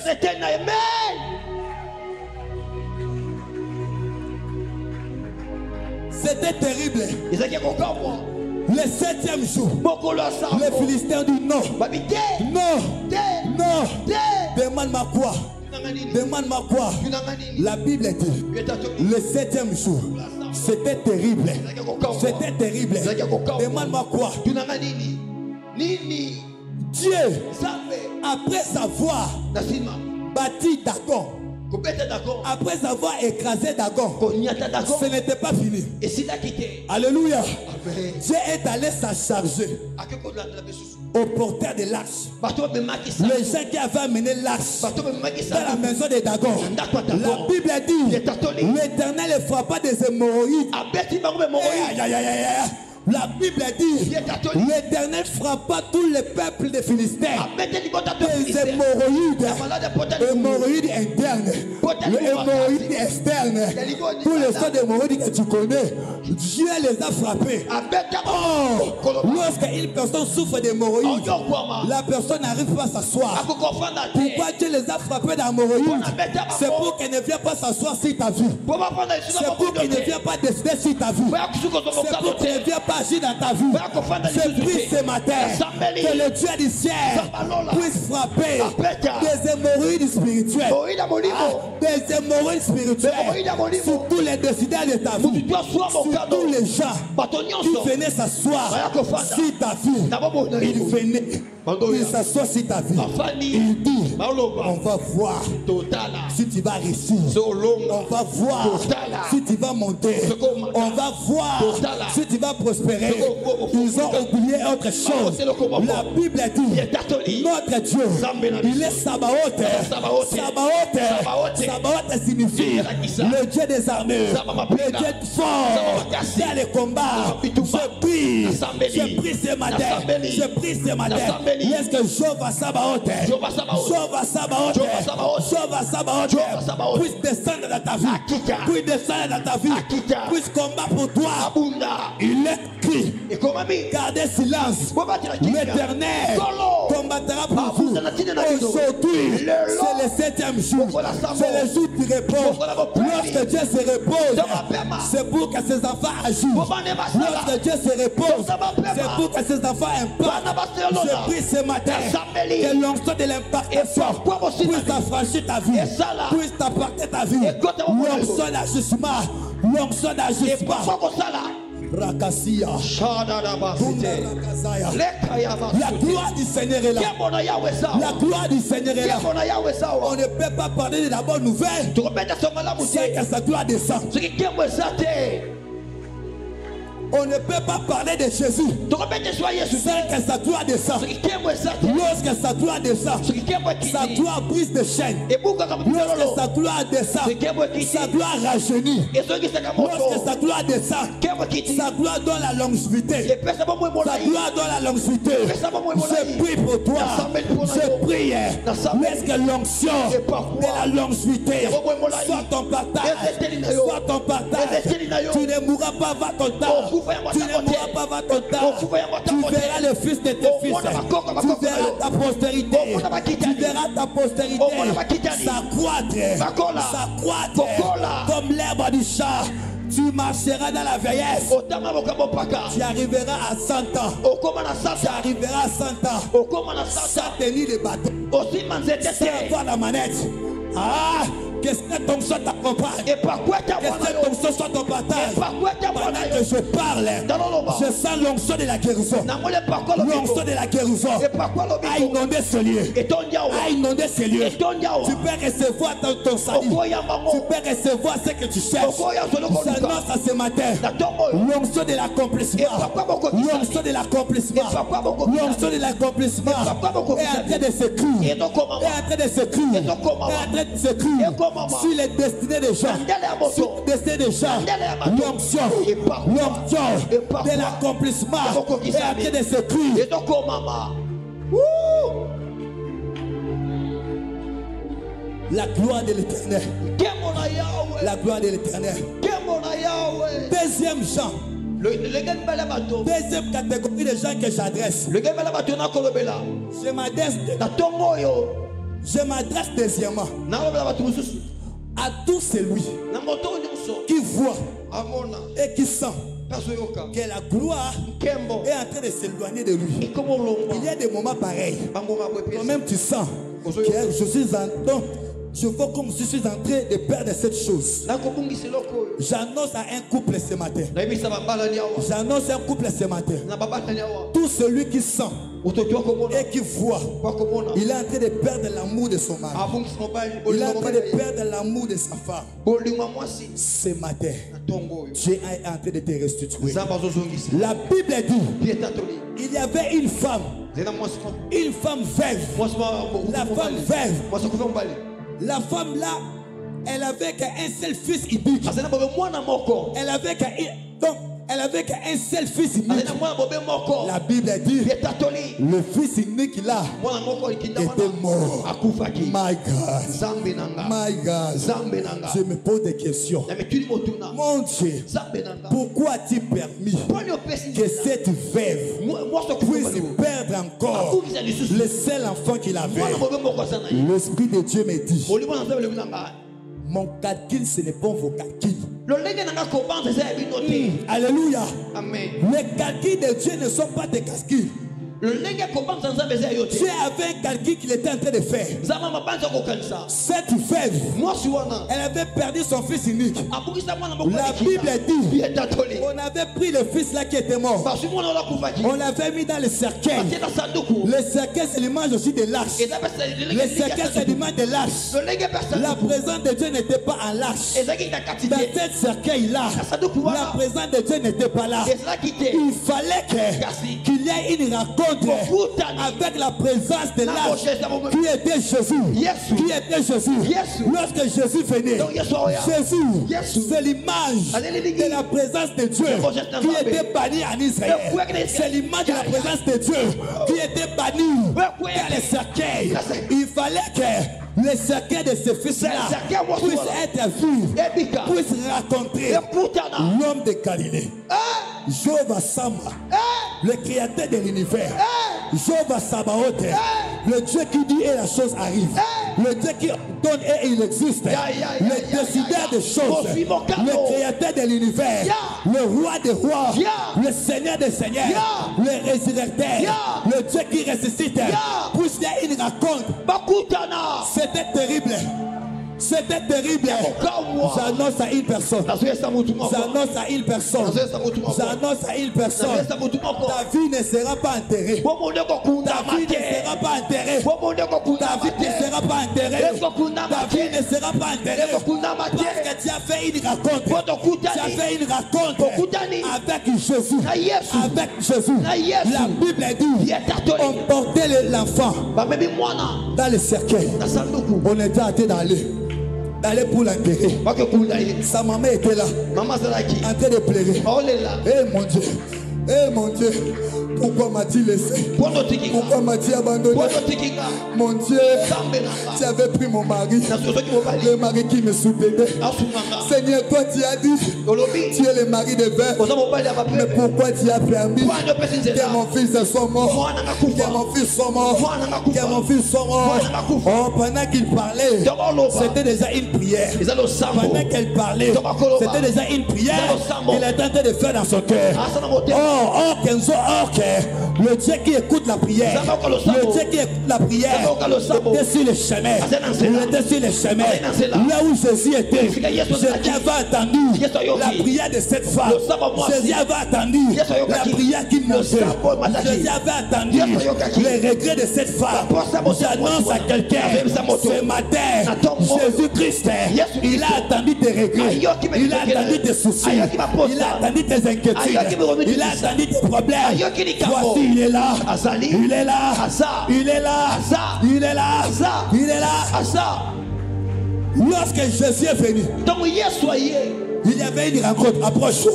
C'était terrible. Le 7e jour, les Philistins disent non, non, non. Demande-moi quoi? Demande-moi quoi? La Bible dit, le 7e jour, c'était terrible. C'était terrible. Demande-moi quoi? Dieu, après avoir bâti Dagon, après avoir écrasé Dagon, ce n'était pas fini. Alléluia. Dieu est allé s'acharger au porteur de l'arche. Les gens qui avaient amené l'arche dans la maison de Dagon. La Bible dit, l'Éternel frappa des hémorroïdes. Aïe, aïe, aïe, aïe. La Bible dit, l'Éternel frappa tous les peuples des Philistins, des hémorroïdes internes. hémorroïde externe, tous les sortes d'hémorroïdes que tu connais, Dieu les a frappés. Oh, lorsque une personne souffre d'hémorroïdes, la personne n'arrive pas à s'asseoir. Pourquoi Dieu les a frappés d'hémorroïdes? C'est pour qu'elle ne vienne pas s'asseoir sur ta vie. C'est pour qu'elle ne vienne pas décider sur ta vie. C'est pour qu'elle ne vienne pas agir dans ta vie. Je prie ce matin que le Dieu du ciel puisse frapper des hémorroïdes spirituelles. Des hémorroïdes spirituelles sur tous les décideurs de ta vie, sur tous les gens qui venaient s'asseoir sur ta vie. Ils venaient, ils s'assoient sur ta vie. Il dit, on va voir si tu vas réussir. On va voir si tu vas monter. On va voir si tu vas prospérer. Ils ont oublié autre chose. La Bible dit, notre Dieu, il est Sabaoth. Sabaoth signifie le Dieu des armées, le Dieu fort dans les combats. Je prie ce matin, laisse que Jéhovah Sabaoth puisse descendre dans ta vie, puisse combattre pour toi. Il est écrit, gardez silence, l'Éternel combattra pour vous. Aujourd'hui, c'est le 7e jour, c'est le jour du repos. Lorsque Dieu se repose, c'est pour que ses enfants agissent. Lorsque Dieu se repose, c'est pour que ses enfants impactent. Je prie ce matin que l'onction de l'impartation puisse affranchir ta vie, puisse t'apporter ta vie. L'onction d'ajustement, l'onction d'ajustement. Rakassia. La gloire du Seigneur est là. La gloire du Seigneur est là. On ne peut pas parler de la bonne nouvelle c'est que sa gloire descend. On ne peut pas parler de Jésus sans que sa gloire descend. Lorsque sa gloire descend, sa gloire brise des chaînes. Lorsque sa gloire descend, sa gloire rajeunit. Lorsque sa gloire descend, sa gloire donne la longévité. Sa gloire donne la longévité. Je prie pour toi. Je prie. Laisse que l'onction de la longévité soit ton partage. Soit ton partage. Tu ne mourras pas avant ton temps. Tu ne mourras pas avant ton temps. Tu verras le fils de tes fils. Tu verras ta postérité. Tu verras ta postérité s'accroître comme l'herbe du champ. Tu marcheras dans la vieillesse. Tu arriveras à 100 ans. Tu arriveras à 100 ans. Sans tenir les bateaux. Sans avoir la manette. Ah! Qu'est-ce que ton son t'accompagne? Qu'est-ce que ton son soit ton partage? Pendant que je parle, je sens l'onction de la guérison. L'onction de la guérison a inondé ce lieu. A inondé ce lieu. Tu peux recevoir ton salut. Tu peux recevoir ce que tu cherches. J'annonce à ce matin l'onction de l'accomplissement. L'onction de l'accomplissement. L'onction de l'accomplissement est en train de s'écrire. Est en train de s'écrire. Est en train de s'écrire. Sur les destinées des gens, sur les destinées des gens, l'onction de l'accomplissement est en train de s'écrire. La gloire de l'Éternel. La gloire de l'Éternel. Deuxième Jean. Deuxième catégorie de gens que j'adresse. Je m'adresse deuxièmement à tout celui qui voit et qui sent que la gloire est en train de s'éloigner de lui. Il y a des moments pareils. Toi-même tu sens que je suis je vois comme je suis en train de perdre cette chose. J'annonce à un couple ce matin. J'annonce à un couple ce matin. Tout celui qui sent et qui voit, il est en train de perdre l'amour de son mari. Il est en train de perdre l'amour de sa femme. Ce matin, Dieu est en train de te restituer. La Bible dit, il y avait une femme veuve. La femme veuve. La femme là, elle avait qu'un seul fils unique. Elle avait Elle avait qu'un seul fils unique. azali na mwana bobe moko La Bible dit, etatoli le fils unique là mwana moko likinda était wana mort. akufaki My God. zambe nanga My God. zambe nanga Je me pose des questions. na mituni motuna Mon Dieu, zambe nanga pourquoi as-tu permis poni opesi que cette veuve mwaso puisse kufumalu perdre encore akufisa lisusu le seul enfant qu'il avait? mwana bobe moko aza na ye L'Esprit de Dieu me dit, olimo na nzambe lebi na ngai mon calcul, ce n'est pas vos calculs. lolenge nanga kobanza eza ya bino te Alléluia. amen Les calculs de Dieu ne sont pas des calculs. lolenge kobanza nzambe eza ya yo te Dieu avait un calcul qu'il était en train de faire. nzambe mabanza kokanisa Cette veuve, mwasi wana elle avait perdu son fils unique. abukisa mwana moko La Bible dit, etatoli on avait pris le fils là qui était mort. bazwi mwana wana akufaki On l'avait mis dans le cercueil. batie na sanduku Le cercueil, c'est l'image aussi de l'arche. eza pesa Le cercueil, c'est l'image de l'arche. lolenge pesa La présence de Dieu n'était pas en l'arche. ezalaki na kati Dans te cet cercueil-là, na sanduku la wana présence de Dieu n'était pas là. ezalaki te Il fallait qu'il y ait une rencontre avec la présence de l'arche qui était Jésus. Yesu. Qui était Jésus. Yesu. Lorsque Jésus venait, Donc, Yesu oya. Jésus, Yesu. c'est l'image de la présence de Dieu qui était bannie en Israël. C'est l'image de la présence de Dieu qui était bannie dans les cercueils. Il fallait que le cercueil de ce fils-là puisse être vu, ebika puisse rencontrer ekutana l'homme de Galilée. Jéhovah Sama, le créateur de l'univers. Jéhovah Sabaoth, le Dieu qui dit et la chose arrive. Le Dieu qui donne et il existe. Le décideur des choses. Le créateur de l'univers. Le roi des rois. Le seigneur des seigneurs. Le résurrecteur. Le Dieu qui ressuscite. Puisse y avoir une rencontre. bakutana C'était terrible. C'était terrible. Okamwa. J'annonce à une personne. nazoyesa mutu moko J'annonce à une personne. nazoyesa mutu moko J'annonce à une personne. nazoyesa mutu moko Ta vie ne sera pas enterrée. bomonde Ta kokundama vie ne te sera pas enterrée. bomonde Ta kokundama vie ne te sera pas enterrée. ekokundama Ta vie te ne sera pas enterrée. ekokundama Parce te que tu as fait une rencontre. Tu as botokutani fait une rencontre Bokutani. avec Jésus. na yesu Avec Jésus. Na Yesu. La Bible dit yetatoli on portait l'enfant bamebi mwana dans le cercueil. na sanduku On était en train d'aller pour l'enterrer. bakekunda ye Sa maman était là, mama azalaki en train de pleurer. baolela Eh mon Dieu, eh mon Dieu, pourquoi m'as-tu laissé? mpono tikinga Pourquoi m'as-tu abandonné? mpono tikinga Mon Dieu, nzambe nanga tu avais pris mon mari, nasozoki mobali le mari qui me soutenait. asunganga Seigneur, toi tu as dit, olobi tu es le mari de verre. oza mobali ya Mais bape pourquoi tu as permis mwana opesi que nzela mon fils soit mort? mwana nga Que kufa mon fils soit mort. mwana nga Que mon kufa fils soit mort. Mwana nga kufa. Oh, pendant qu'il parlait, ntongo oloba c'était déjà une prière. eza losambo Pendant qu'elle parlait, c'était déjà une prière qu'il était en train de faire dans son cœur. asa na motema Oh, Kenzo, le Dieu qui écoute la prière, le Dieu qui écoute la prière, il était sur le chemin, il était sur le chemin, là où Jésus était. Jésus avait entendu la prière de cette femme, Jésus avait entendu la prière qui montait, Jésus avait entendu les regrets de cette femme. J'annonce à quelqu'un ce matin, Jésus-Christ, il a entendu tes regrets, il a entendu tes soucis, il a entendu tes inquiétudes, il a entendu tes problèmes. Voici, il est là, azali il est là, Asa. il est là, Asa. il est là, Asa. il est là. asa Lorsque Jésus est venu, ntongo yesu aye il y avait une rencontre. Approche-toi.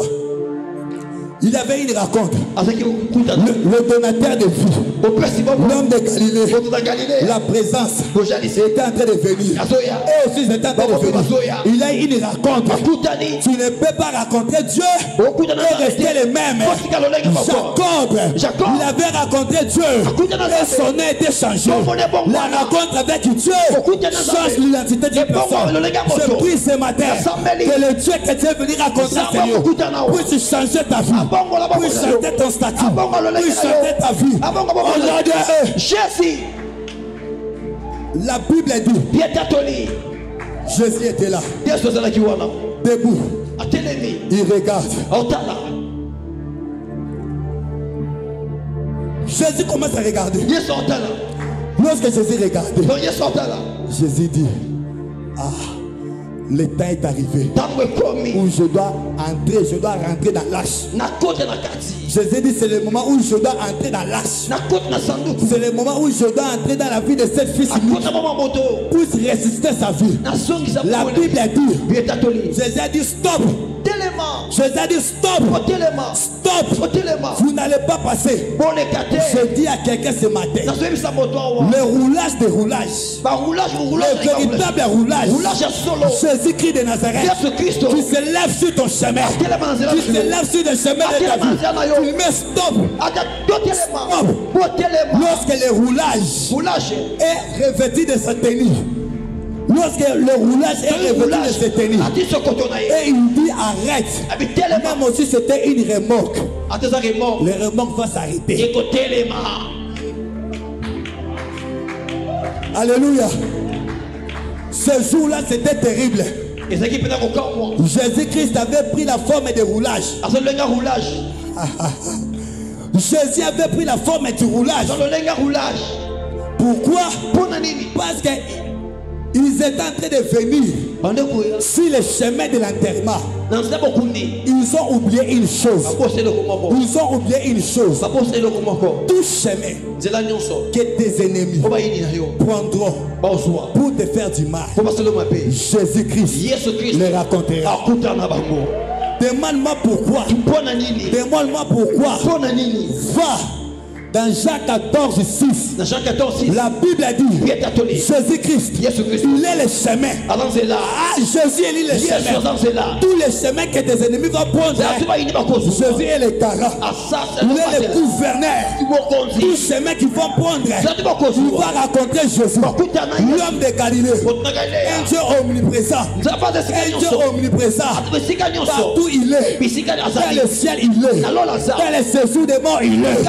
Il y avait une rencontre. azalaki kokutana Le donateur de vie, opesi bomo l'homme de Galilée, moto na galilée la présence bojalisi était en train de venir. azoya Et aussi, c'était en train de venir. Il y a une rencontre. bakutani Tu ne peux pas rencontrer Dieu okutana et rester le même. kotika lolenge moko Jacob, il avait rencontré Dieu et son nom était changé. La rencontre avec Dieu change l'identité d'une personne. Je prie ce matin que le Dieu que tu es venu rencontrer, Seigneur, puisse changer ta vie, puisse changer ton statut, puisse changer ta vie. Au nom de eux. jésus La Bible dit, yetatoli Jésus était là, yesu azalaki wana debout, atelemi il regarde. aotala Jésus commence à regarder. yesu aotala Lorsque Jésus regardait, donc yesu aotala Jésus dit, ah, le temps est arrivé ntango ekomi où je dois rentrer dans l'arche. nakota na kati Jésus dit, c'est le moment où je dois entrer dans l'arche. nakota na sanduku C'est le moment où je dois entrer dans la vie de cette fille akota mama moto pour ressusciter sa vie. nazongisa La Bible dit, yetatoli Jésus a dit, stop, telema Jésus a dit stop. Botelema. Stop. Botelema. Vous n'allez pas passer. Bolekate. Je dis à quelqu'un ce matin, Nazoyebisa moto awa. le roulage des roulages, Ba roulage, le véritable roulage, roulage ya solo. Jésus-Christ de Nazareth, Yesu Kristo. qui se lève sur ton chemin, Atelema na nzela qui na se yo. lève sur le chemin de ta Atelema na nzela na vie. yo. Il met stop. Ata botelema. Stop. Botelema. Lorsque le roulage Roulage. est revêtu de sa tenue, lorsque le roulage est revêtu de sa tenue, Ati sokoto na ye. et il dit arrête, Abi telema. même aussi c'était une remorque, Ate za remorque. le remorque va s'arrêter. Yeko telema. Alléluia. Ce jour-là c'était terrible. Ezaki pena kokamwa. Jésus-Christ avait pris la forme de roulage. Azolenga roulage. Jésus avait pris la forme du roulage. Azolenga roulage. Pourquoi? Pona nini? Parce qu'ils étaient en train de venir Bandeko ya. sur le chemin de l'enterrement. Na nzela bokundi. Ils ont oublié une chose. Babose le komoko. Ils ont oublié une chose. Babose le komoko. Tout chemin Nzela nyonso. que tes ennemis Oba yini na yo. prendront Bazwa. pour te faire du mal, Ko baselo mabe. Jésus-Christ Yesu Kristo. les racontera. Akuta na bango. Demande-moi pourquoi. Pona nini? Demande-moi pourquoi. Pona nini? Va dans Jean 14, 6. Na Jean 14, 6. La Bible a dit Pied atoli. Jésus-Christ, Yesu Kristo. il est le chemin. Alanzela. Ah, Jésus est le Yesu chemin. alanzela. Tous les chemins que tes ennemis vont prendre, Atuba yini bakozo. Jésus est le garant. Asasa Il est le gouverneur. Ibokonzi. Tous les chemins qu'ils vont prendre, Zati bakozo. il va rencontrer Jésus, Bakuta na Yesu. l'homme de Galilée, Otunagale. un Dieu omniprésent, Nzela pa zesika un Dieu nyonso. omniprésent. Atubesika nyonso. Partout il est. Bisika Dans azali. le ciel il est. Na lola za. Dans les séjours des morts il est.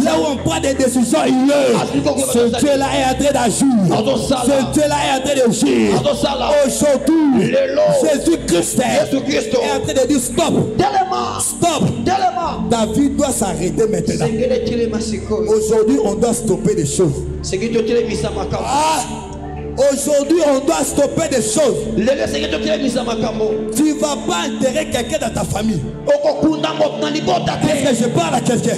Là où on prend des décisions il est. Ce Dieu-là est en train d'agir. Ce Dieu-là est en train d'agir. Azosala. Aujourd'hui, Lelo. Jésus-Christ Yesu Kristo. est en train de dire stop, Telema. stop. Telema. Ta vie doit s'arrêter maintenant. Sengele telema sikoyo. Aujourd'hui, on doit stopper des choses. Sengele telemisa makambo. Ah, aujourd'hui, on doit stopper des choses. Lele sengele telemisa makambo. Tu ne vas pas enterrer quelqu'un dans ta famille. Okokunda moto na libota Est-ce que te. je parle à quelqu'un?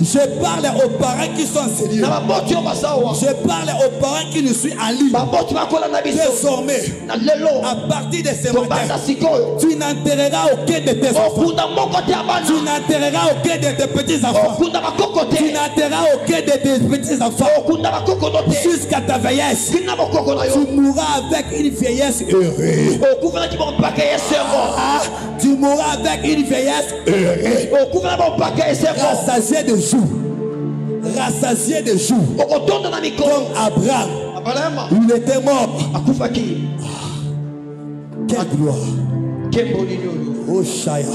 Je parle aux parents qui sont enseignés. Na baboti yo basawa. Je parle aux parents qui nous suivent en ligne. Baboti bakola na biso. Désormais, Na lelo. à partir de ce Tobanda matin, sikoyo. tu n'enterreras aucun de tes enfants. Okunda moko te abana. Tu n'enterreras aucun de tes petits-enfants. Okunda bakoko Tu te. n'enterreras aucun de tes petits-enfants. Okunda bakoko no te. Jusqu'à ta vieillesse. Kina bakoko na Tu yo. mourras avec une vieillesse heureuse. Okuvana ki bompaka yesengo. Ah, tu mourras avec une vieillesse heureuse. Okuvana bompaka yesengo. Rassasié de jours. Rassasié de jours. Okotonda na mikolo. Comme Abraham, Abalama. il était mort. Akufaki. Quelle gloire. Kembo nini oyo. Oh Shaya.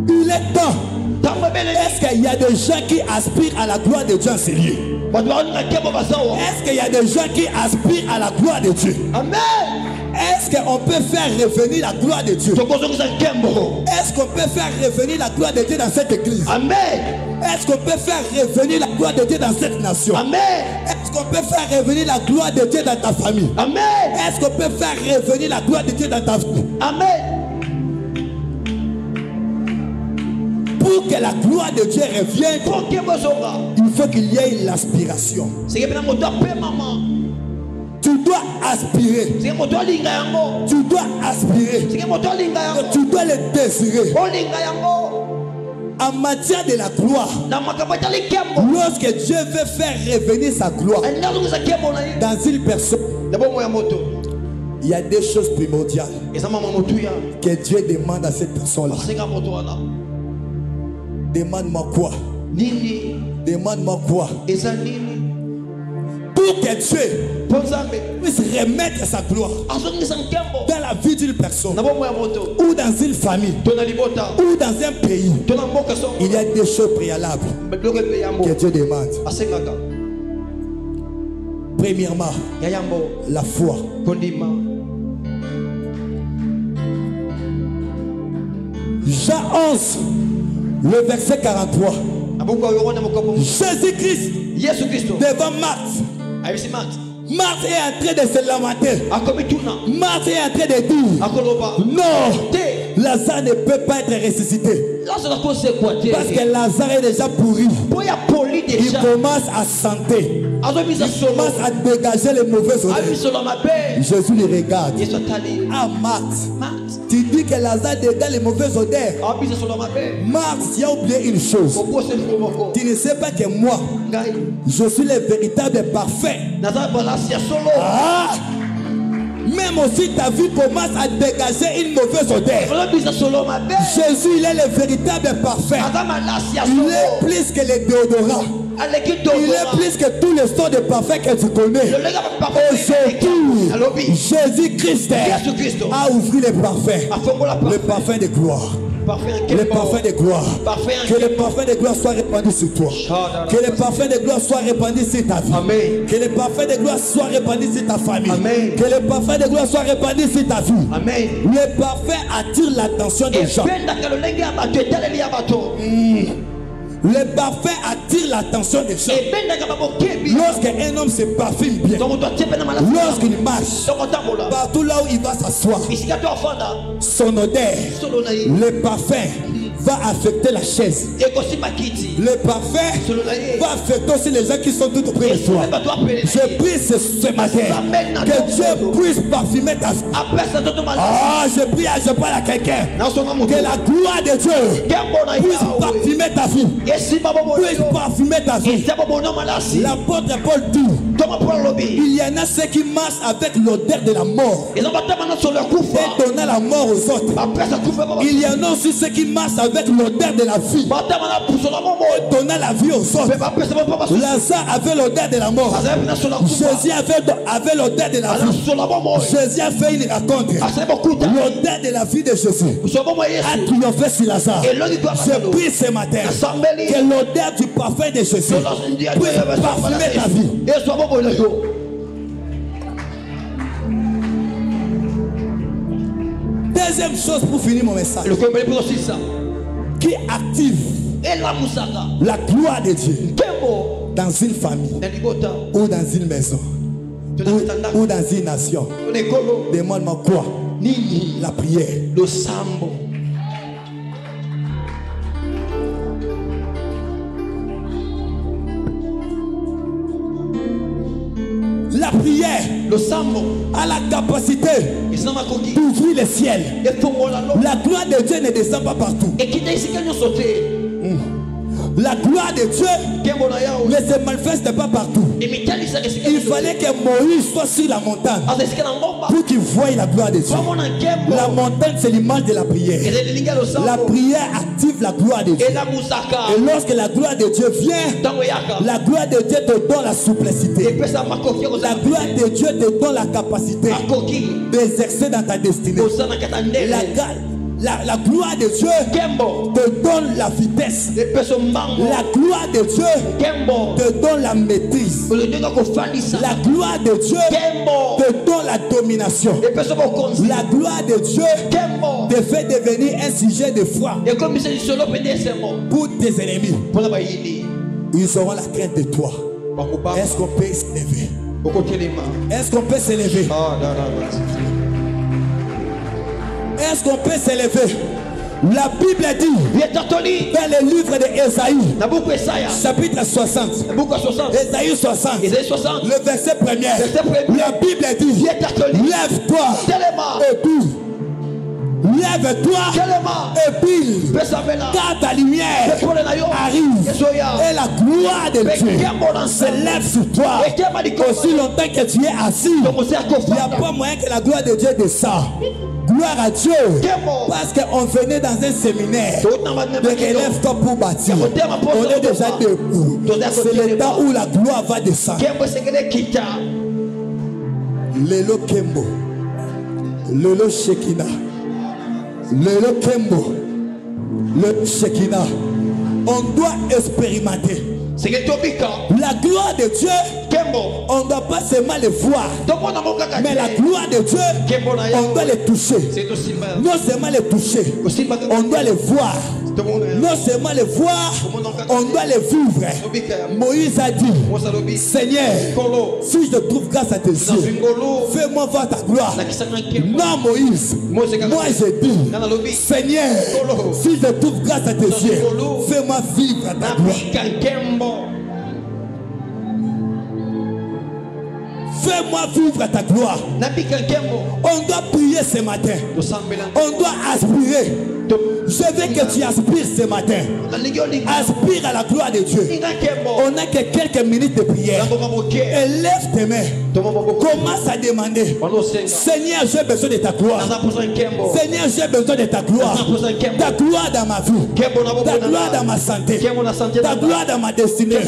Il est temps. Tango ebele. Est-ce qu'il y a des gens qui aspirent à la gloire de Dieu en ce lieu? Bato bakolinga kembo basawa. Est-ce qu'il y a des gens qui aspirent à la gloire de Dieu? Amen. Est-ce qu'on peut faire revenir la gloire de Dieu? Tokozongisa nkembo. Est-ce qu'on peut faire revenir la gloire de Dieu dans cette église? Amen. Est-ce qu'on peut faire revenir la gloire de Dieu dans cette nation? Amen. Est-ce qu'on peut faire revenir la gloire de Dieu dans ta famille? Amen. Est-ce qu'on peut faire revenir la gloire de Dieu dans ta vie? Amen. Pour que la gloire de Dieu revienne, Po kembo zonga. il faut qu'il y ait l'aspiration. Seke pena moto ape mama. Tu dois aspirer. Seke moto alinga yango. Tu dois aspirer. Seke moto alinga yango. Tu dois le désirer. Olinga yango. En matière de la gloire, Na makambo etali kembo. lorsque Dieu veut faire revenir sa gloire Ndazongisa kembo na ye. dans une personne, D'abord ya moto. il y a des choses primordiales Eza mama motuya. que Dieu demande à cette personne-là. Basenga moto wana. Demande-moi quoi? Nini. Demande-moi quoi? Eza nini. Pour que Dieu Po nzambe. puisse remettre sa gloire Azongisa nkembo. dans la vie d'une personne, Na bomo ya moto. ou dans une famille, Tona libota. ou dans un pays. Tona mboka songo. Il y a des choses préalables Biloko epe yambo. que Dieu demande. Asengaka. Premièrement, Ya yambo. la foi. Kondima. Jean 11, le verset 43. Aboko yorona mokopo. Jésus-Christ Yesu Kristo. devant Marthe. Ayibisi mat. Marthe est en train de se lamenter. Akomi tuna. Marthe est en train de dire Akoloba. non, Te. Lazare ne peut pas être ressuscité. Là, ça va causer quoi? Parce que Lazare est déjà pourri. Boya poli Il déjà. commence à sentir. Azomisa Il solo. commence à dégager les mauvaises Abi odeurs. solo mabe. Jésus le regarde. Yesu atali. Ah, Marthe, Mat. que Lazare dégage les mauvaises odeurs. abise sur la mabe. Marx, tu as oublié une chose. Pour se faire Tu ne sais pas que moi, ngai je suis le véritable parfait. naza balasi ya solo. Ah! Même aussi ta vie commence à dégager une mauvaise odeur. Solo bisa solo mabe. Jésus, il est le véritable parfait. Naza malasi ya Il solo. est plus que les déodorants. Aleki Il est plus que tous les sortes de parfums que tu connais. Le lega parfait. Aujourd'hui, Alobi. Jésus-Christ Jésus-Christ a ouvert les parfums. afongola Le parfait. parfum de gloire. Parfait Le parfum de gloire. Parfait. Que le parfum de gloire soit répandu sur toi. Que le parfum de gloire soit répandu sur ta vie. Amen. Que le parfum de gloire soit répandu sur ta famille. Amen. Que le parfum de gloire soit répandu sur ta vie. Amen. Le parfum attire l'attention des gens. Ependa kalolenge ya bato etaleli ya bato. Le parfum attire l'attention des gens. Ependa ka babokebi. Lorsqu'un homme se parfume bien, Donc toi tu pena malasi. lorsqu'il marche, Donc otambola. partout là où il va s'asseoir, Isika to afanda. son odeur, Solo na ye. le parfum va affecter la chaise. Ekosi makiti. Le parfum Solo na ye. va affecter aussi les gens qui sont tout auprès de toi. Bato apele. Je prie ce matin que Dieu puisse parfumer ta vie. Apesa toto malasi. Ah, je prie, je parle à quelqu'un. Na songa mo. Que la gloire de Dieu Kembo na puisse ya. parfumer ta vie. Esi babo mo. Puisse parfumer ta vie. Esi babo no malasi. L'apôtre Paul dit, Toma pour lobi. il y en a ceux qui marchent avec l'odeur de la mort Ils ont battu maintenant sur leur coup. et donnant la mort aux autres. Apesa kufa baba. Il y en a aussi ceux qui marchent avec l'odeur de la vie, Battu maintenant pour sur la momo. donnant la vie aux autres. Mais apesa baba. Lazare avait l'odeur de la mort. Azali na sur la kufa. Jésus avait l'odeur de la Ala vie. sur la momo. Jésus a fait une rencontre. Asali bokuta. L'odeur de la vie de Jésus Sur momo a Yesu. triomphé sur Lazare. Et l'on dit quoi Je prie ce matin Assemblée. que l'odeur du parfum de Jésus puisse parfumer ta vie. Et soit momo le jour. Deuxième chose pour finir mon message, Le combat pour aussi ça. qui active Et la musaka. la gloire de Dieu Kembo. dans une famille Na libota. ou dans une maison ou dans une nation. Nekolo. Demande-moi quoi? Nini. La prière. Le sambo. La prière Le sambo. a la capacité Ils sont ma coquille. d'ouvrir le ciel. Et pour moi la lo. La gloire de Dieu ne descend pas partout. Et qui t'a ici quand nous sauté. La gloire de Dieu Kembo na yao. ne se manifeste pas partout. Et Mikali ça qu'est-ce Il fallait que Moïse soit sur la montagne Ah c'est ce qu'il en bomba. pour qu'il voie la gloire de Dieu. Comment on Kembo. La montagne, c'est l'image de la Et prière. les linga le sambo. La prière active la gloire de Dieu. Et la musaka. Et lorsque la gloire de Dieu vient, Tango yaka. la gloire de Dieu te donne la Et souplicité. pesa makoki ko La gloire de Dieu te donne la capacité Makoki. d'exercer dans ta destinée. Osana katandele. La gloire de Dieu Kembo. te donne la vitesse. Et pesa mango. La gloire de Dieu Kembo. te donne la maîtrise. Le denga ko falisa. La gloire de Dieu Kembo. te donne la domination. Et pesa ko konzi. La gloire de Dieu Kembo. te fait devenir un sujet de foi Et comme c'est solo PDSM. pour tes ennemis. Pour la bayini. Ils auront la crainte de toi. Bakuba. Est-ce qu'on peut s'élever? Okotelema. Est-ce qu'on peut s'élever? Ah da da. Est-ce qu'on peut s'élever? La Bible dit Vietotoli. dans le livre d'Ésaïe, Nabuko Esaya. chapitre 60, Nabuko 60. Ésaïe 60, Isaïe 60. le verset premier, Verset premier. la Bible dit Vietotoli. lève-toi Telema. et puis lève-toi Telema. et puis Pesa vela. car ta lumière Pepole na yo. arrive Yesoya. et la gloire de Dieu se lève sur toi. Et Kemba di Aussi longtemps que tu es assis, Donc on s'est il n'y a confondre. pas moyen que la gloire de Dieu descende. Gloire à Dieu. Kembo. Parce qu'on venait dans un séminaire. Tout na madame. Donc élève-toi pour bâtir. On est déjà debout. C'est le temps où la gloire va descendre. Kembo sekele kita. Lelo Kembo. Lelo Shekina. Lelo Kembo. Le Shekina. On doit expérimenter. Sekele tobika. La gloire de Dieu, Kembo. on ne doit pas seulement le voir. Donc on a mon kaka. Mais la gloire de Dieu, Kembo na on doit yo. le toucher. C'est aussi mal. Non seulement le toucher, Aussi mal. on doit le voir. Non seulement le voir, on doit le vivre. Moïse a dit, Mosalobi. Seigneur, Kolo. si je trouve grâce à tes yeux, Zingolo. fais-moi voir ta gloire. Na kisanga Kembo. Non, Moïse, moi je dis, Nana lobi. Seigneur, si je trouve grâce à tes yeux, fais-moi vivre ta gloire. Nabika Kembo. Fais-moi vivre ta gloire. Nabika nkembo. On doit prier ce matin. Tosambela. On doit aspirer. Je veux que tu aspires ce matin. Aspire à la gloire de Dieu. On n'a que quelques minutes de prière. Élève tes mains. Commence à demander. Seigneur, j'ai besoin de ta gloire. Seigneur, j'ai besoin de ta gloire. Ta gloire dans ma vie. Ta gloire dans ma santé. Ta gloire dans ma destinée.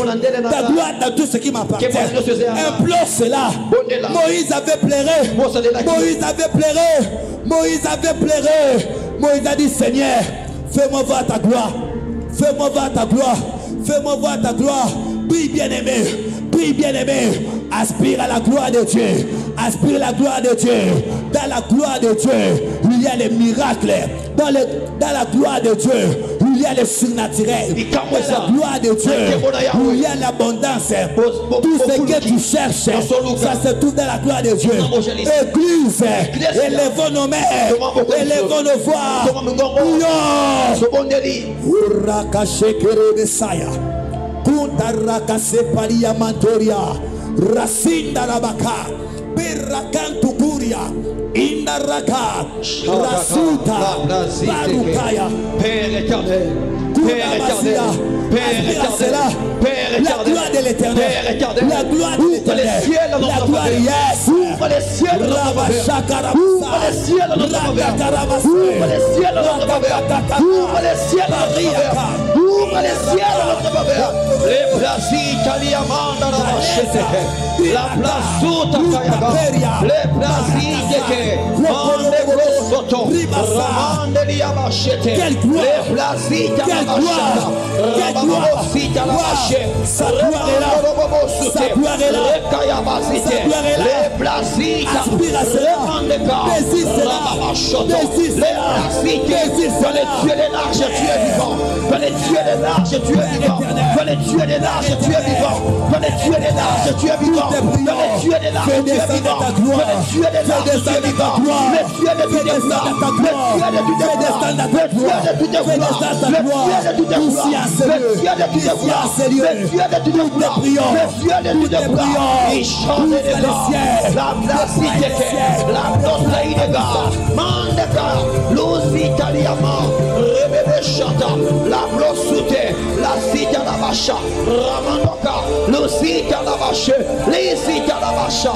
Ta gloire dans tout ce qui m'appartient. Implore cela. Moïse avait pleuré. Moïse avait pleuré. Moïse avait pleuré. Moïse a dit, Seigneur, fais-moi voir ta gloire. Fais-moi voir ta gloire. Fais-moi voir ta gloire. Prie bien-aimé. Prie bien-aimé. Aspire à la gloire de Dieu. Aspire à la gloire de Dieu. Dans la gloire de Dieu, il y a les miracles. Dans la gloire de Dieu, il y a le surnaturel. Dans la gloire de Dieu, il y a l'abondance. Tout ce que tu cherches, ça se trouve dans la gloire de Dieu. Église, élevons nos mains, élevons nos voix. Kuntaraka separia mantoria, rasinda rabaka, berakantukuria, indaraka, rasuta, barukaya. Père éternel, Père éternel, Père éternel, Père La éternel, gloire de l'éternel, Père éternel, la gloire de ouvre les l'éternel, ciels dans la notre gloire, faveur. yes, Ouvre les ciels dans notre faveur. Ouvre les ciels dans notre faveur. Ouvre les ciels dans notre faveur. Ouvre les ciels dans notre faveur. Ouvre les ciels dans notre faveur. Les places Kaliamanda la machete. La place Souta Kayaga. Les places Deke. Mande Grosoto. Ramande Liamachete. Les places Kalamachata. Ramamosita la machete. Sa gloire est là. Sa gloire est là. Les places Aspire à cela. Désire cela. Désire cela. Désire Dans les dieux des larges, tu es vivant. Dans les dieux des larges, tu es vivant. Dans les dieux des larges, tu es vivant. Dans les dieux des larges, tu es vivant. Dans les dieux des larges, tu es vivant. Dans les dieux des larges, tu es vivant. Les dieux de toutes les gloires. Les dieux de toutes les gloires. Les dieux de toutes les gloires. Les dieux de toutes les gloires. Les dieux de toutes les gloires. Les dieux de toutes les gloires. Les dieux de toutes les gloires. Ils chantent les gloires. La place la place de gars. Mandeka. L'Ositaliama. Rebebe Chata. La Blosute. La Sita la Bacha. Ramandoka. L'Osita la Bache. Les Sita la Bacha.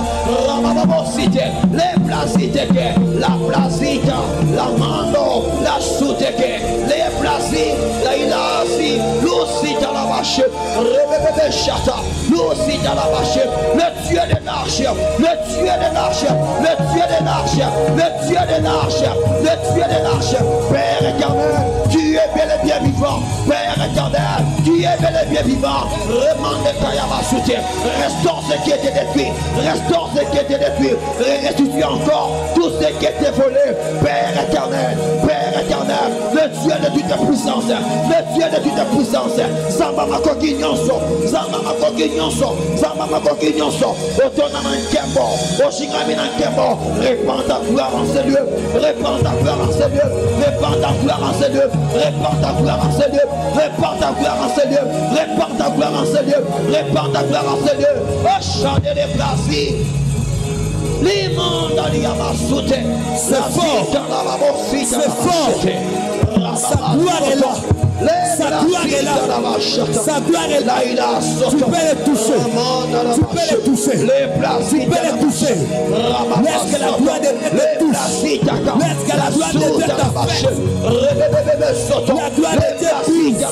Ramamosite. Les Placiteke. La Placita. La Mando. La Suteke. Les Placit. La Ilasi. L'Osita la Bache. Rebebe Chata. L'Osita la Bache. Le Dieu de l'arche. Le Dieu de l'arche. Le Dieu de l'arche. Le Dieu de l'arche. Le Dieu de l'arche. Père éternel, tu es bel et bien vivant. Père éternel, tu es bel et bien vivant. Remande Kayama soutien. Restaure ce qui était détruit. Restaure ce qui était détruit. Restitue encore tout ce qui était volé. Père éternel, le Dieu de toute puissance. Le Dieu de toute puissance. Zambama Kokinyonso. Zambama Kokinyonso. Zambama Kokinyonso. Otonama Nkembo. Oshingami Nkembo. Répand ta gloire en ces lieux. Répand ta gloire en ces lieux. Répand ta gloire en ces lieux. Répand ta gloire en ces lieux. Répand ta gloire en ces lieux. Répand ta gloire en ces lieux. Répand ta gloire en ces lieux. Chantez les places. Les mondes c'est fort. C'est fort. Sa gloire est là. Sa gloire est là. Sa gloire est là. Tu peux le toucher. Tu peux le toucher. Tu peux le toucher. Laisse que la gloire de Dieu te touche. Laisse que la gloire de Dieu t'affecte. La gloire de Dieu brise.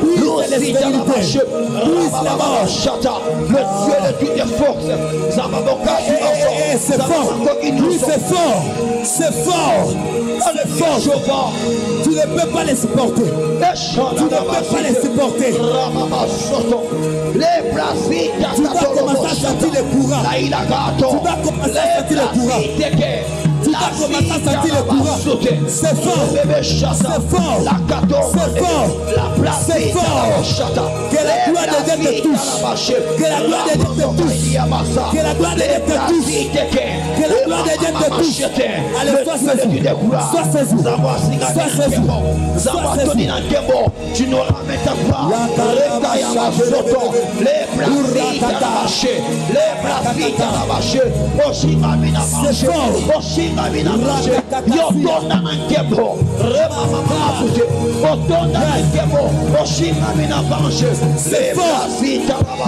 Brise les vérités. Brise la mort. Le Dieu de toutes les forces. C'est fort. Oui, c'est fort. C'est fort. C'est fort. Tu ne peux pas les supporter. Tu ne peux pas les supporter. Tu vas commencer à sentir le courant. Tu vas commencer à sentir le courant. Tu vas commencer à sentir le courant. C'est fort. C'est fort. C'est fort. C'est fort. Que la gloire de Dieu te touche. Que la gloire de Dieu te touche. Que la gloire de Dieu te touche. Que la gloire de Dieu te touche. Allez, sois saisi. Sois saisi. Sois saisi. Sois saisi. Tu n'auras même pas. Les c'est fort.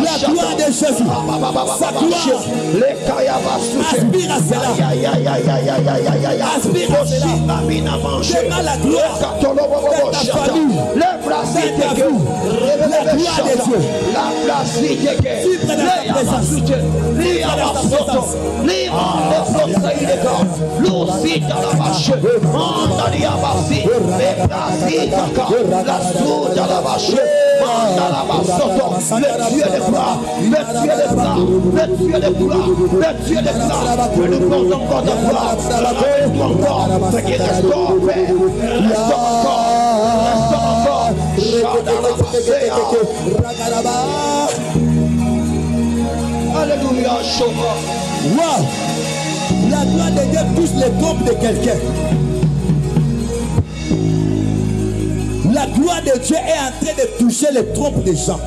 La gloire de Jésus. Sa gloire. Aspire à cela. Aspire à cela. Demande la gloire dans ta famille. Dans ta vie. La gloire de Dieu. Vibre dans ta présence. Vibre dans ta présence. Alléluia. Wow. La gloire de Dieu touche les trompes de quelqu'un. La gloire de Dieu est en train de toucher les trompes des gens.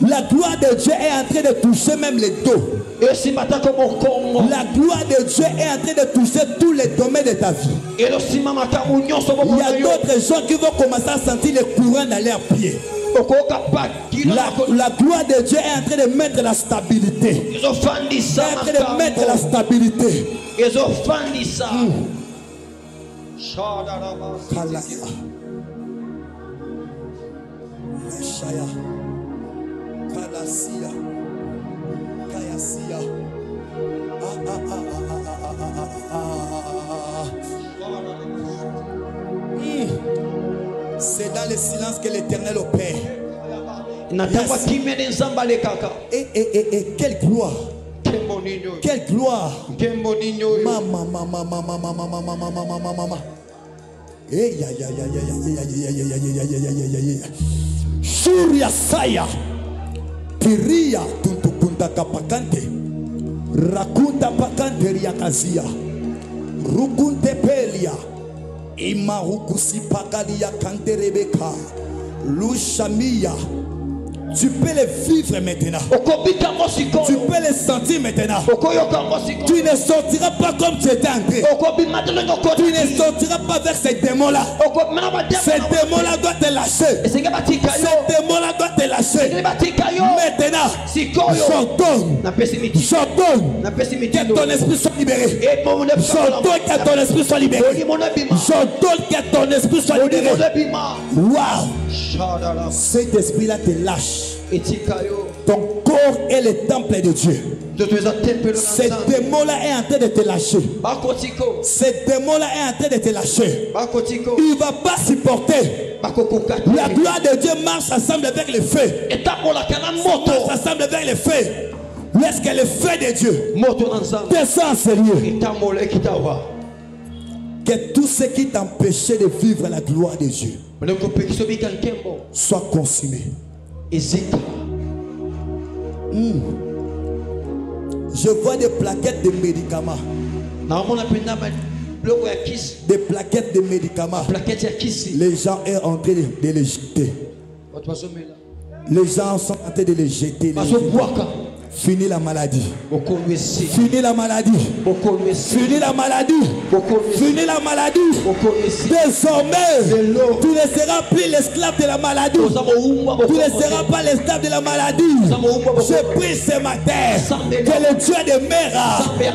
La gloire de Dieu est en train de toucher même les dos. La gloire de Dieu est en train de toucher tous les domaines de ta vie. Il y a d'autres gens qui vont commencer à sentir les courants dans leurs pieds. La gloire de Dieu est en train de mettre la stabilité. Elle est en train de mettre la stabilité. C'est dans le silence que l'Éternel opère. Et quelle gloire! Quelle gloire! Mama. Surya saya Tiria tuntukunta kapakante Rakunta pakante riakazia Rukunte pelia Ima rukusi pakalia kante rebeka Lushamia. Tu peux les vivre maintenant. Tu peux les sentir maintenant. Tu ne sortiras pas comme tu étais entré. Tu ne sortiras pas vers ces démons-là. Ces démons-là doivent te lâcher. Ces démons-là doivent te lâcher. Maintenant, j'ordonne que ton esprit soit libéré. J'ordonne que ton esprit soit libéré. J'ordonne que ton esprit soit libéré. Waouh! Cet esprit-là te lâche. Ton corps est le temple de Dieu. Ce démon-là est en train de te lâcher. Ce démon-là est en train de te lâcher. Il ne va pas supporter. La gloire de Dieu marche ensemble avec le feu. Marche ensemble avec le feu. Laisse que le feu de Dieu descend, Seigneur. Que tout ce qui t'empêchait de vivre la gloire de Dieu soit consumé. Je vois des plaquettes de médicaments. Des plaquettes de médicaments. Les gens sont en train de les jeter. Les gens sont en train de les jeter. Fini la maladie. Fini la maladie. Fini la maladie. Fini la maladie. Désormais, tu ne seras plus l'esclave de la maladie. Tu ne seras pas l'esclave de la maladie. Je prie ce matin que le Dieu des mers,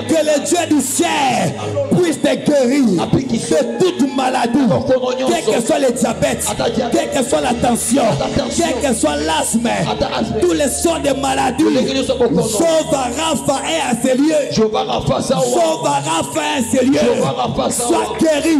que le Dieu du ciel puisse te guérir de toute maladie. Quel que soit le diabète, quelle que soit la tension, quel que soit l'asthme, tous les sortes de maladies. Jehovah Rapha est à ces lieux. Jehovah Rapha est à ces lieux. Sois guéri.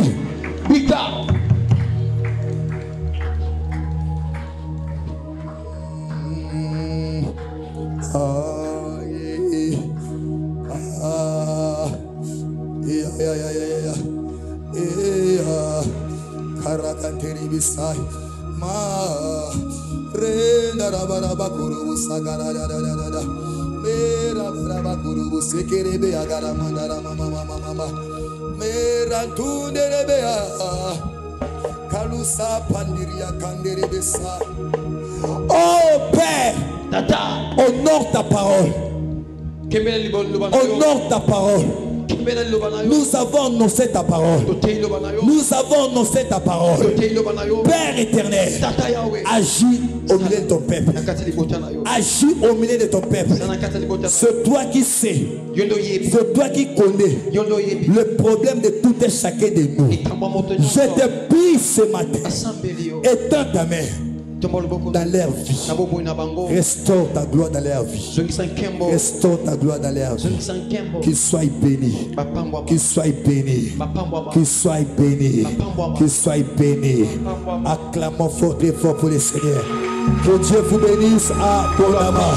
Oh Père, honore ta parole. Honore ta parole. Nous avons annoncé ta parole. Nous avons annoncé ta parole. Père éternel, agis au milieu de ton peuple. Agis au milieu de ton peuple. C'est toi qui sais. C'est toi qui connais le problème de tout et chacun de nous. Je te prie ce matin. Étends ta main dans leur vie. Restaure ta gloire dans leur vie. Restaure ta gloire dans leur vie. Qu'ils soient bénis. Qu'ils soient bénis. Qu'ils soient bénis. Qu'ils soient bénis. Acclamons fort et fort pour le Seigneur. Que Dieu vous bénisse abondamment.